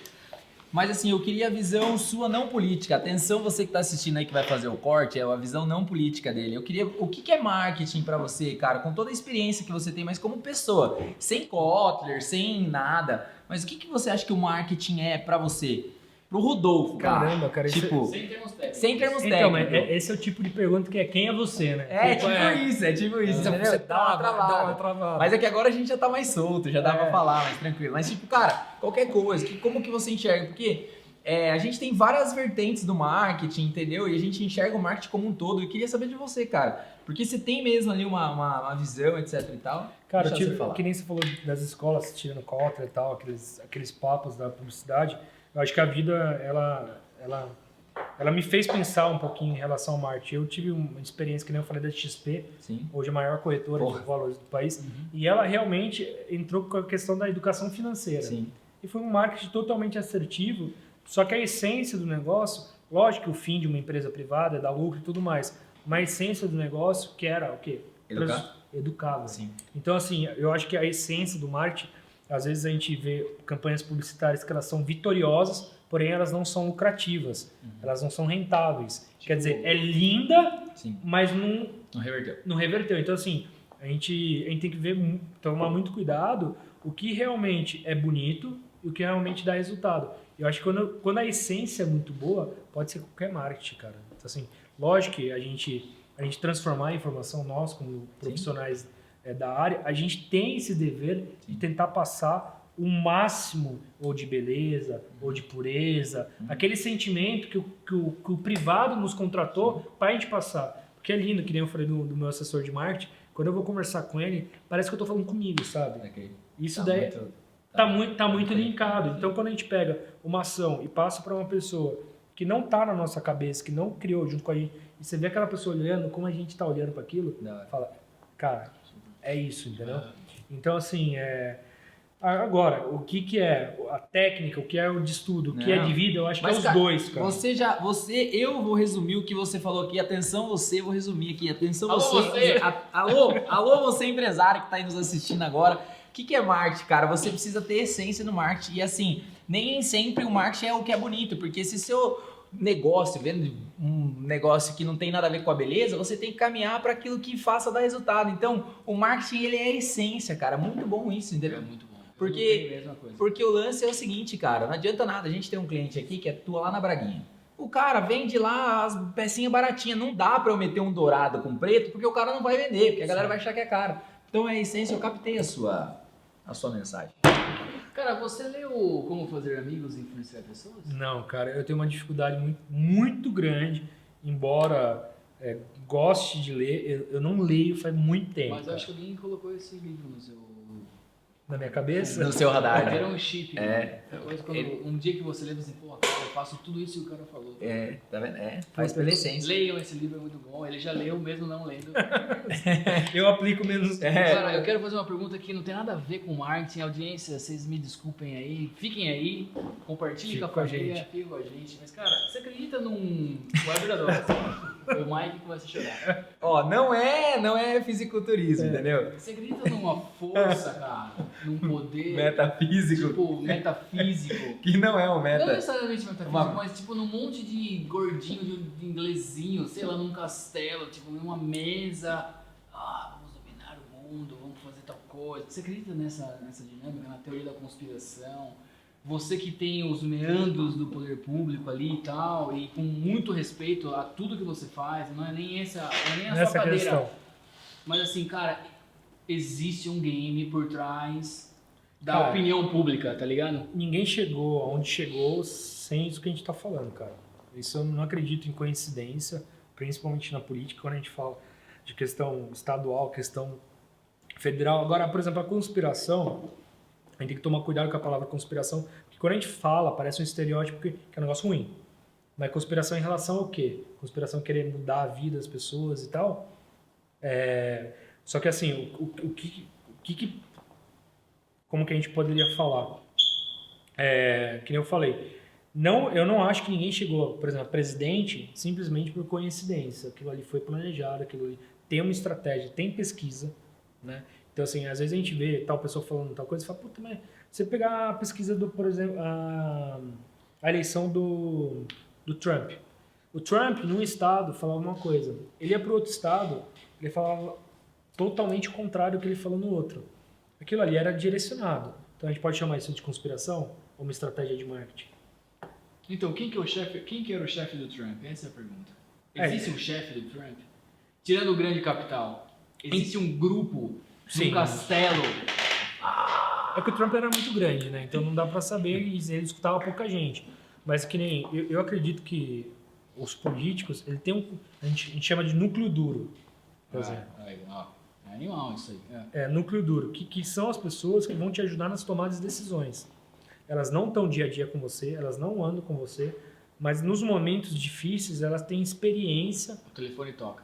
Mas assim, eu queria a visão sua não política. Atenção, você que tá assistindo aí que vai fazer o corte, é a visão não política dele. Eu queria, o que é marketing pra você, cara? Com toda a experiência que você tem, mas como pessoa, sem Kotler, sem nada. Mas o que você acha que o marketing é pra você? Pro Rodolfo, cara. Caramba, cara. Tipo, sem termos técnicos. Sem termos então, técnicos. Mas esse é o tipo de pergunta que é quem é você, né? É tipo isso. Você Entendeu? dá uma travada. Mas é que agora a gente já tá mais solto, já dá pra falar mais tranquilo. Mas tipo, cara, qualquer coisa, como que você enxerga? Porque a gente tem várias vertentes do marketing, entendeu? E a gente enxerga o marketing como um todo. Eu queria saber de você, cara. Porque você tem mesmo ali uma visão, etc e tal. Cara, que nem você falou das escolas tirando Kotler e tal, aqueles papos da publicidade. Eu acho que a vida, ela ela me fez pensar um pouquinho em relação ao marketing. Eu tive uma experiência, que nem eu falei, da XP, Sim. hoje a maior corretora de valores do país, e ela realmente entrou com a questão da educação financeira. Sim. E foi um marketing totalmente assertivo, só que a essência do negócio, lógico que o fim de uma empresa privada é dar lucro e tudo mais, mas a essência do negócio, que era o quê? Educava. Sim. Então, assim, eu acho que a essência do marketing, às vezes a gente vê campanhas publicitárias que elas são vitoriosas, porém elas não são lucrativas, elas não são rentáveis. Quer dizer, é linda, Sim. mas Não reverteu. Então, assim, a gente tem que ver, tomar muito cuidado o que realmente é bonito e o que realmente dá resultado. Eu acho que quando a essência é muito boa, pode ser qualquer marketing, cara. Então, assim, lógico que a gente transformar a informação, nós como profissionais da área, a gente tem esse dever de tentar passar o máximo ou de beleza, ou de pureza, aquele sentimento que o privado nos contratou para a gente passar. Porque é lindo, que nem eu falei do meu assessor de marketing, quando eu vou conversar com ele, parece que eu tô falando comigo, sabe? Okay. Isso daí tá muito linkado. Então, quando a gente pega uma ação e passa para uma pessoa que não tá na nossa cabeça, que não criou junto com a gente, e você vê aquela pessoa olhando, como a gente tá olhando para aquilo, fala, cara, é isso, entendeu? Então, assim, agora, o que é a técnica, o que é o de estudo, o que é de vida, eu acho que é os dois, cara. Eu vou resumir o que você falou aqui. Atenção você, vou resumir aqui. Atenção Alô, você. Alô, você empresário que tá aí nos assistindo agora. O que é marketing, cara? Você precisa ter essência no marketing. E assim, nem sempre o marketing é o que é bonito, porque se seu negócio, vendo um negócio que não tem nada a ver com a beleza, você tem que caminhar para aquilo que faça dar resultado. Então, o marketing, ele é a essência, cara. Muito bom isso, entendeu? É muito bom. Porque o lance é o seguinte, cara, não adianta nada. A gente tem um cliente aqui que atua lá na Braguinha. O cara vende lá as pecinhas baratinhas. Não dá pra eu meter um dourado com preto, porque o cara não vai vender, porque a galera vai achar que é caro. Então é a essência, eu captei a sua mensagem. Cara, você leu Como Fazer Amigos e Influenciar Pessoas? Não, cara, eu tenho uma dificuldade muito, muito grande, embora goste de ler, eu não leio faz muito tempo. Mas eu acho que alguém colocou esse livro no seu... Na minha cabeça? No seu radar, né? Era um chip. Né? Depois, um dia que você lê, você pô, cara, eu faço tudo isso que o cara falou. Tá vendo? Faz pela essência. Leiam esse livro, é muito bom. Ele já leu, mesmo não lendo. Eu aplico menos. Cara, eu quero fazer uma pergunta que não tem nada a ver com marketing. Audiência, vocês me desculpem aí. Fiquem aí, compartilhem com a família, fiquem com a gente. Mas, cara, você acredita num Weber da Doca? O Mike começa a chorar. Ó, não é fisiculturismo, entendeu? Você acredita numa força, cara? Num poder... Metafísico. Tipo, metafísico. Que não é um meta. Não necessariamente metafísico, mas tipo num monte de gordinho de inglesinho, sei lá, num castelo, tipo, numa mesa. Vamos dominar o mundo, vamos fazer tal coisa. Você acredita nessa dinâmica, na teoria da conspiração? Você que tem os meandros do poder público ali e tal, e com muito respeito a tudo que você faz, não é nem a sua cadeira. Questão. Mas assim, cara, existe um game por trás da opinião pública, tá ligado? Ninguém chegou aonde chegou sem isso que a gente tá falando, cara. Isso eu não acredito em coincidência, principalmente na política, quando a gente fala de questão estadual, questão federal. Agora, por exemplo, a conspiração, a gente tem que tomar cuidado com a palavra conspiração, porque quando a gente fala, parece um estereótipo que é um negócio ruim. Mas conspiração em relação ao quê? Conspiração querer mudar a vida das pessoas e tal. Só que assim, como que a gente poderia falar? Que nem eu falei, eu não acho que ninguém chegou, por exemplo, a presidente, simplesmente por coincidência. Aquilo ali foi planejado, aquilo ali tem uma estratégia, tem pesquisa, né? Então, assim, às vezes a gente vê tal pessoa falando tal coisa e fala, puta, mas você pegar a pesquisa por exemplo, a eleição do Trump. O Trump, num estado, falava uma coisa. Ele ia para outro estado, ele falava totalmente o contrário do que ele falou no outro. Aquilo ali era direcionado. Então a gente pode chamar isso de conspiração ou uma estratégia de marketing? Então, quem que era o chefe do Trump? Essa é a pergunta. Existe um chefe do Trump? Tirando o grande capital, existe um grupo, um castelo? É que o Trump era muito grande, né? Então não dá pra saber e ele escutava pouca gente. Mas que nem... Eu acredito que os políticos, ele tem a gente chama de núcleo duro, por exemplo. É animal isso aí. Núcleo duro, que são as pessoas que vão te ajudar nas tomadas de decisões. Elas não estão dia a dia com você, elas não andam com você, mas nos momentos difíceis ela tem experiência O telefone toca.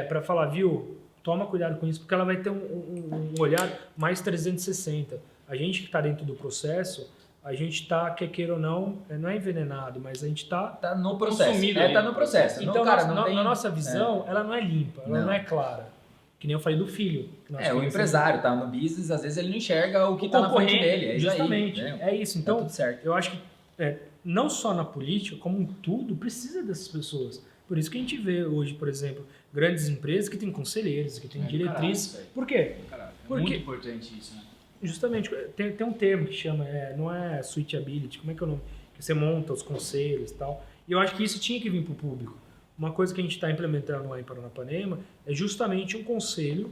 para falar, viu, toma cuidado com isso, porque ela vai ter um olhar mais 360. A gente que está dentro do processo, a gente está, quer queira ou não é envenenado, mas a gente está... Tá no processo. Consumido Tá no processo. Então, cara, na nossa visão, ela não é limpa, ela Não. não é clara. Que nem eu falei do filho. que nós O conhecemos. empresário tá no business, às vezes ele não enxerga o que O tá na frente concorrente, dele. É isso justamente, aí. Né? é isso. Tá Então, tudo certo. eu acho que não só na política, como em tudo, precisa dessas pessoas. Por isso que a gente vê hoje, por exemplo, grandes empresas que têm conselheiros, que têm diretrizes. caralho, Por quê? Caralho, é Porque- muito importante isso, né? Justamente, tem um termo que chama, não é switchability, como é que é o nome? Que você monta os conselhos e tal. E eu acho que isso tinha que vir para o público. Uma coisa que a gente está implementando lá em Paranapanema é justamente um conselho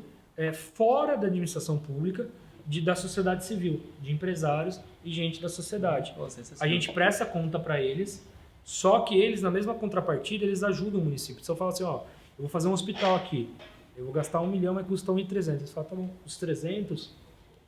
fora da administração pública, da sociedade civil, de empresários e gente da sociedade. Pô, A sensacional. gente presta conta para eles, só que eles, na mesma contrapartida, eles ajudam o município. Se eu falar assim, ó, eu vou fazer um hospital aqui, eu vou gastar 1 milhão, mas custa 1.300. Eles falam, tá bom, os 300,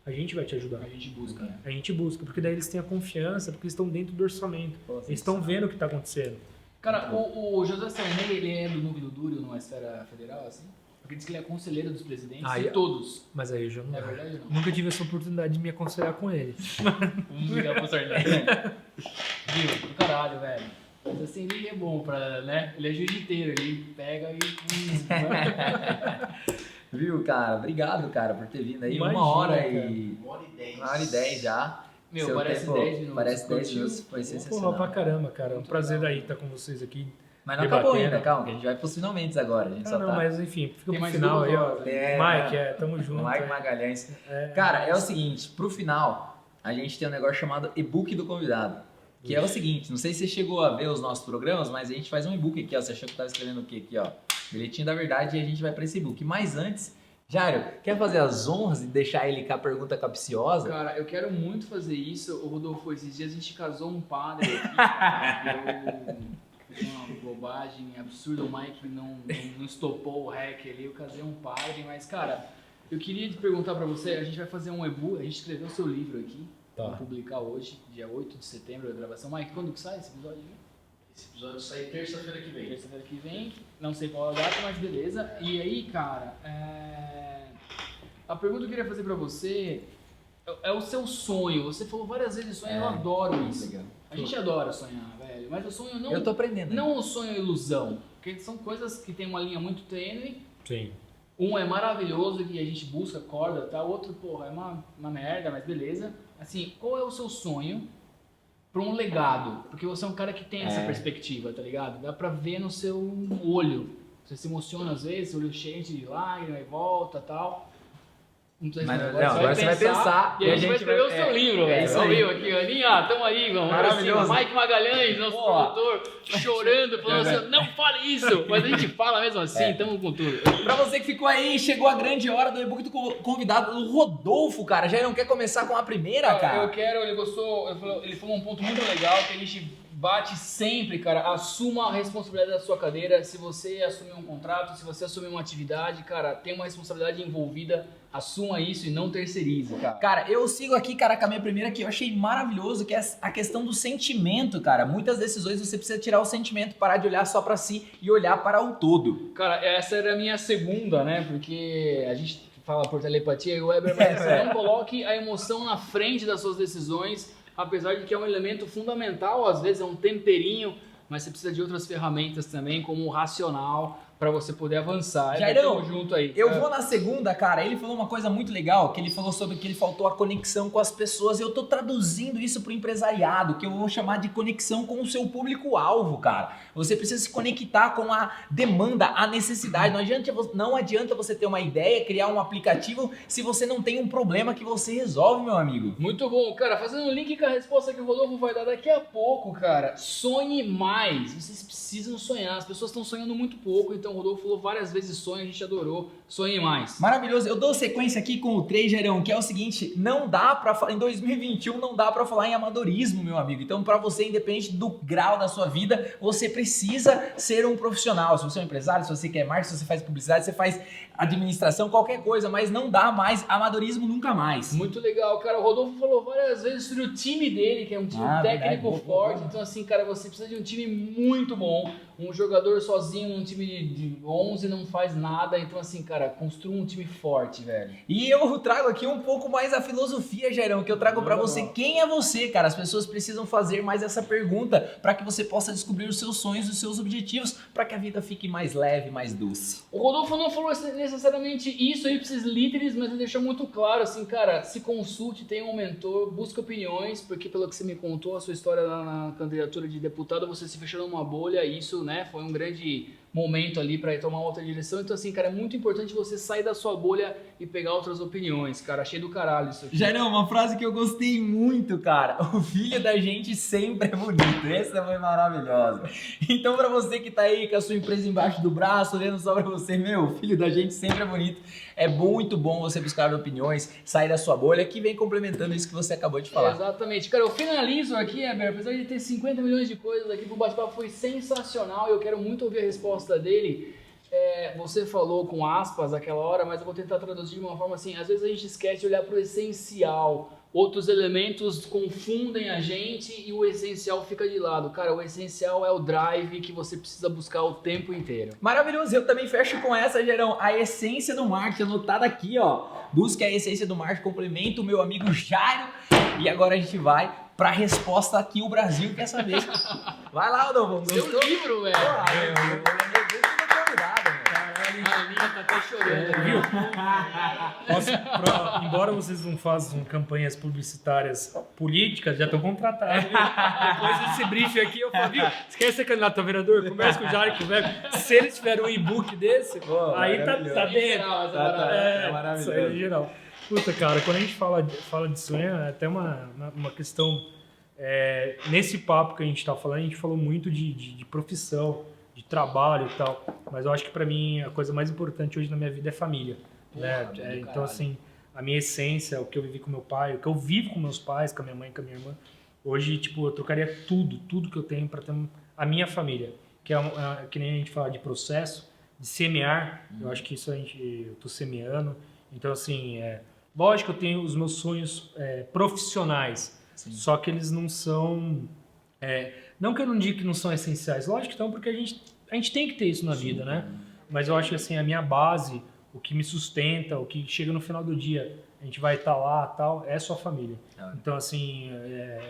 a gente vai te ajudar. A gente busca, né? A gente busca, porque daí eles têm a confiança, porque eles estão dentro do orçamento. Pô, Eles estão vendo o que está acontecendo. Cara, o José Sarney, ele é do núcleo duro numa esfera federal, assim? Porque diz que ele é conselheiro dos presidentes Ah, de todos. Mas aí eu já não... É verdade ou não? Nunca tive essa oportunidade de me aconselhar com ele. Vamos ligar pro Sarney. Viu? Do caralho, velho. Mas assim, ele é bom pra, né? Ele é jiu-jiteiro, ele pega e... Viu, cara? Obrigado, cara, por ter vindo aí. Imagina, 1 hora cara. e... 1h10 já. Meu, Seu parece tempo- 10 minutos. Parece 10 Curtiu? minutos. Foi Porra, sensacional. pra caramba, cara. É um Muito prazer legal. aí estar com vocês aqui. Mas não acabou debatendo. ainda, calma, que a gente vai pros finalmente agora. A gente Ah, só não, tá... mas enfim, fica Tem pro mais final 2 aí, ó. horas, né? Mike, tamo junto. Mike Magalhães. Cara, é o seguinte, pro final, a gente tem um negócio chamado e-book do convidado. Que é o seguinte, não sei se você chegou a ver os nossos programas, mas a gente faz um e-book aqui, ó. Você achou que tava escrevendo o quê aqui, ó? Bilhetinho da Verdade, e a gente vai pra esse e-book. Mas antes, Jairo, quer fazer as honras e deixar ele com a pergunta capciosa? Cara, eu quero muito fazer isso. O Rodolfo, esses dias a gente casou um padre aqui. Cara. Uma bobagem absurda. O Mike não estopou o hack ali. Eu casei um padre. Mas, cara, eu queria te perguntar pra você. A gente vai fazer um e-book. A gente escreveu o seu livro aqui. Tá. Vou publicar hoje, dia 8 de setembro, a gravação. Mike, quando que sai esse episódio? Esse episódio sai terça-feira que vem. Terça-feira que vem, não sei qual é a data, mas beleza. E aí, cara, a pergunta que eu queria fazer pra você é o seu sonho. Você falou várias vezes sonho, eu adoro isso. Legal. A gente adora sonhar, velho, mas o sonho não, Eu tô aprendendo. não o sonho é ilusão, porque são coisas que tem uma linha muito tênue. Sim. Um é maravilhoso e a gente busca, acorda, tá? O outro, porra, é uma merda, mas beleza. Assim, qual é o seu sonho pra um legado? Porque você é um cara que tem essa perspectiva, tá ligado? Dá pra ver no seu olho. Você se emociona às vezes, o olho cheio de lágrima e volta e tal. Não sei se Mas agora você vai pensar e a gente vai escrever o seu livro, velho. isso Ao aí. vivo aqui, Aninha, tamo aí, vamos. Maravilhoso. Mike Magalhães, nosso Boa. produtor, chorando, falando assim, não fale isso. Mas a gente fala mesmo assim, tamo com tudo. Pra você que ficou aí, chegou a grande hora do e-book do convidado, o Rodolfo, cara. Já não quer começar com a primeira, cara? Eu quero, ele falou um ponto muito legal que a gente bate sempre, cara. Assuma a responsabilidade da sua cadeira. Se você assumir um contrato, se você assumir uma atividade, cara, tem uma responsabilidade envolvida. Assuma isso e não terceirize, cara. Cara, eu sigo aqui, cara, com a minha primeira que eu achei maravilhoso, que é a questão do sentimento, cara. Muitas decisões você precisa tirar o sentimento, parar de olhar só pra si e olhar para o todo. Cara, essa era a minha segunda, né? Porque a gente fala por telepatia e o Weber, mas você não coloque a emoção na frente das suas decisões, apesar de que é um elemento fundamental, às vezes é um temperinho, mas você precisa de outras ferramentas também, como o racional, pra você poder avançar. Jairão, Tamo junto aí. Eu vou na segunda, cara. Ele falou uma coisa muito legal, que ele falou sobre que ele faltou a conexão com as pessoas. Eu tô traduzindo isso pro empresariado, que eu vou chamar de conexão com o seu público-alvo, cara. Você precisa se conectar com a demanda, a necessidade. Não adianta você ter uma ideia, criar um aplicativo, se você não tem um problema que você resolve, meu amigo. Muito bom, cara. Fazendo um link com a resposta que o Rodolfo vai dar daqui a pouco, cara. Sonhe mais. Vocês precisam sonhar. As pessoas estão sonhando muito pouco, então Então o Rodolfo falou várias vezes sonho, a gente adorou. Sonhe mais. Maravilhoso. Eu dou sequência aqui com o 3, Gerão, que é o seguinte, não dá pra falar, em 2021 não dá pra falar em amadorismo, meu amigo. Então pra você, independente do grau da sua vida, você precisa ser um profissional. Se você é um empresário, se você quer marketing, se você faz publicidade, se você faz administração, qualquer coisa, mas não dá mais amadorismo nunca mais. Muito legal, cara. O Rodolfo falou várias vezes sobre o time dele, que é um time técnico verdade. forte. Boa. Então, assim, cara, você precisa de um time muito bom. Um jogador sozinho num time de 11 não faz nada. Então, assim, cara, construa um time forte, velho. E eu trago aqui um pouco mais a filosofia, Gerão, que eu trago pra você. Quem é você, cara? As pessoas precisam fazer mais essa pergunta pra que você possa descobrir os seus sonhos e os seus objetivos, pra que a vida fique mais leve, mais doce. O Rodolfo não falou necessariamente isso aí pra esses líderes, mas ele deixou muito claro, assim, cara, se consulte, tenha um mentor, busque opiniões, porque pelo que você me contou, a sua história lá na candidatura de deputado, você se fechou numa bolha, e isso, né, foi um grande momento ali pra ir tomar outra direção. Então, assim, cara, é muito importante você sair da sua bolha e pegar outras opiniões, cara. Achei do caralho isso aqui. Gerão, uma frase que eu gostei muito, cara. O filho da gente sempre é bonito. Essa foi maravilhosa. Então, pra você que tá aí com a sua empresa embaixo do braço, olhando só pra você, meu, o filho da gente sempre é bonito. É muito bom você buscar opiniões, sair da sua bolha, que vem complementando isso que você acabou de falar. Exatamente. Cara, eu finalizo aqui, Heber, apesar de ter 50 milhões de coisas aqui, o bate-papo foi sensacional. Eu quero muito ouvir a resposta dele. Você falou com aspas aquela hora, mas eu vou tentar traduzir de uma forma assim. Às vezes a gente esquece de olhar para o essencial. Outros elementos confundem a gente e o essencial fica de lado. Cara, o essencial é o drive que você precisa buscar o tempo inteiro. Maravilhoso, eu também fecho com essa, Gerão. A essência do marketing, anotada aqui, ó. Busque a essência do marketing, complementa o meu amigo Jairo. E agora a gente vai pra resposta que o Brasil quer saber. Vai lá, Rodolfo. Seu livro, velho. A minha tá até chorando. Viu? Embora vocês não façam campanhas publicitárias políticas, já estão contratados. Viu? Depois desse briefing aqui, eu falo, viu? Você quer ser candidato a vereador? Conversa com o Jair, com o Velho. Se eles tiverem um e-book desse, aí tá dentro. É maravilhoso. Isso aí é geral. Puta, cara, quando a gente fala de sonho, é até uma questão... nesse papo que a gente tá falando, a gente falou muito de profissão, de trabalho e tal, mas eu acho que pra mim a coisa mais importante hoje na minha vida é família, né? Então assim, a minha essência, o que eu vivi com meu pai, o que eu vivo com meus pais, com a minha mãe, com a minha irmã, hoje, tipo, eu trocaria tudo que eu tenho pra ter a minha família, que que nem a gente fala de processo, de semear, eu acho que isso eu tô semeando, então assim, lógico que eu tenho os meus sonhos profissionais, sim, só que eles não são... não que eu não diga que não são essenciais, lógico que estão, porque a gente tem que ter isso na vida, né? Mas eu acho que assim, a minha base, o que me sustenta, o que chega no final do dia, a gente vai estar lá tal, é sua família. Então assim,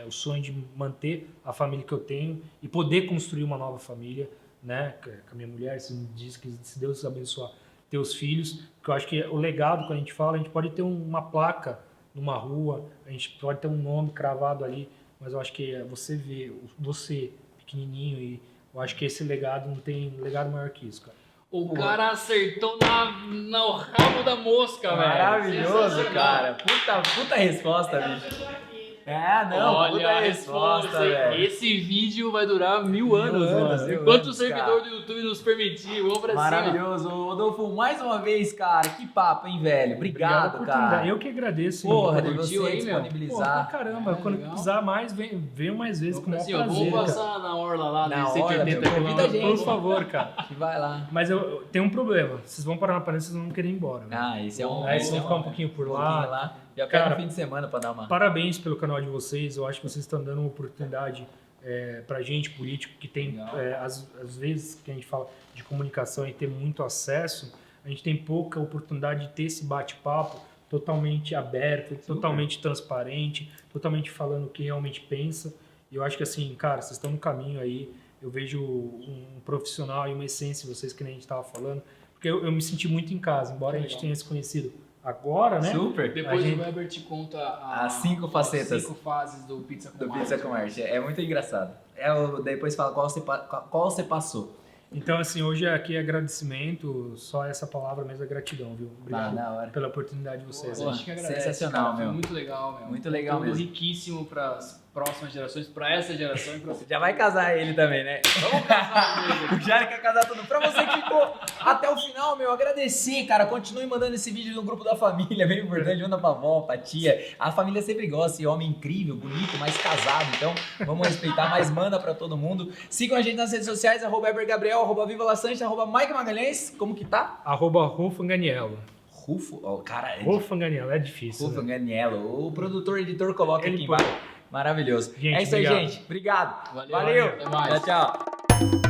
o sonho de manter a família que eu tenho e poder construir uma nova família, né? Com a minha mulher, se diz que se Deus abençoar teus filhos, porque eu acho que o legado, quando a gente fala, a gente pode ter uma placa numa rua, a gente pode ter um nome cravado ali, mas eu acho que você vê, você pequenininho, e eu acho que esse legado não tem legado maior que isso, cara. O cara acertou no rabo da mosca, velho. Maravilhoso, cara. Puta resposta, bicho. Olha puta a resposta, velho. Esse vídeo vai durar 1000 anos, mano. Enquanto o servidor do YouTube nos permitir, vamos pra cima. Maravilhoso. Rodolfo, mais uma vez, cara, que papo, hein, velho? Obrigado, cara. Eu que agradeço. Porra, de você aí, disponibilizar. Porra, caramba, quando precisar mais, venho mais vezes, com o maior Assim, prazer. vamos passar na orla lá, Na de orla, 180 meu, convida a km. gente. Por favor, cara. Que vai lá. Mas eu tenho um problema. Vocês vão parar na parede, vocês não vão querer ir embora. Esse é um... Aí vocês vão ficar um pouquinho por lá. Já pega Cara, um fim de semana pra dar uma... Parabéns pelo canal de vocês. Eu acho que vocês estão dando uma oportunidade pra gente, político, que tem, às vezes, que a gente fala de comunicação e ter muito acesso, a gente tem pouca oportunidade de ter esse bate-papo totalmente aberto, totalmente transparente, totalmente falando o que realmente pensa. E eu acho que assim, cara, vocês estão no caminho aí. Eu vejo um profissional e uma essência em vocês, que nem a gente estava falando, porque eu me senti muito em casa, embora a gente tenha se conhecido agora, né? Super. Depois o Weber te conta as 5 facetas. As 5 fases do Pizza com Pizza com Arte. É muito engraçado. Depois fala qual você passou. Então, assim, hoje aqui é agradecimento, só essa palavra mesmo é gratidão, viu? Obrigado pela oportunidade de vocês. Pô, acho que agradece, sensacional, cara. meu. Foi muito legal, meu. Muito legal mesmo. Riquíssimo para as próximas gerações, para essa geração e para você. Já vai casar ele também, né? Vamos casar, O Jair quer casar todo. Pra pra você que ficou até o final, meu. Agradecer, cara. Continue mandando esse vídeo no grupo da família, bem importante. Manda pra avó, pra tia. A família sempre gosta. E homem incrível, bonito, mais casado. Então, vamos respeitar, mas manda pra todo mundo. Sigam a gente nas redes sociais, @EberGabriel, @VivaLaSante, @Mike Magalhães. Como que tá? @Rufanganiello. Rufo, ó, cara. Rufanganiello, é difícil. Rufo Né? Ganiello. O produtor, editor coloca Ele aqui põe. embaixo. Maravilhoso. Gente, é isso aí, obrigado. gente. Obrigado. Valeu. Valeu. Até mais. Tchau, tchau.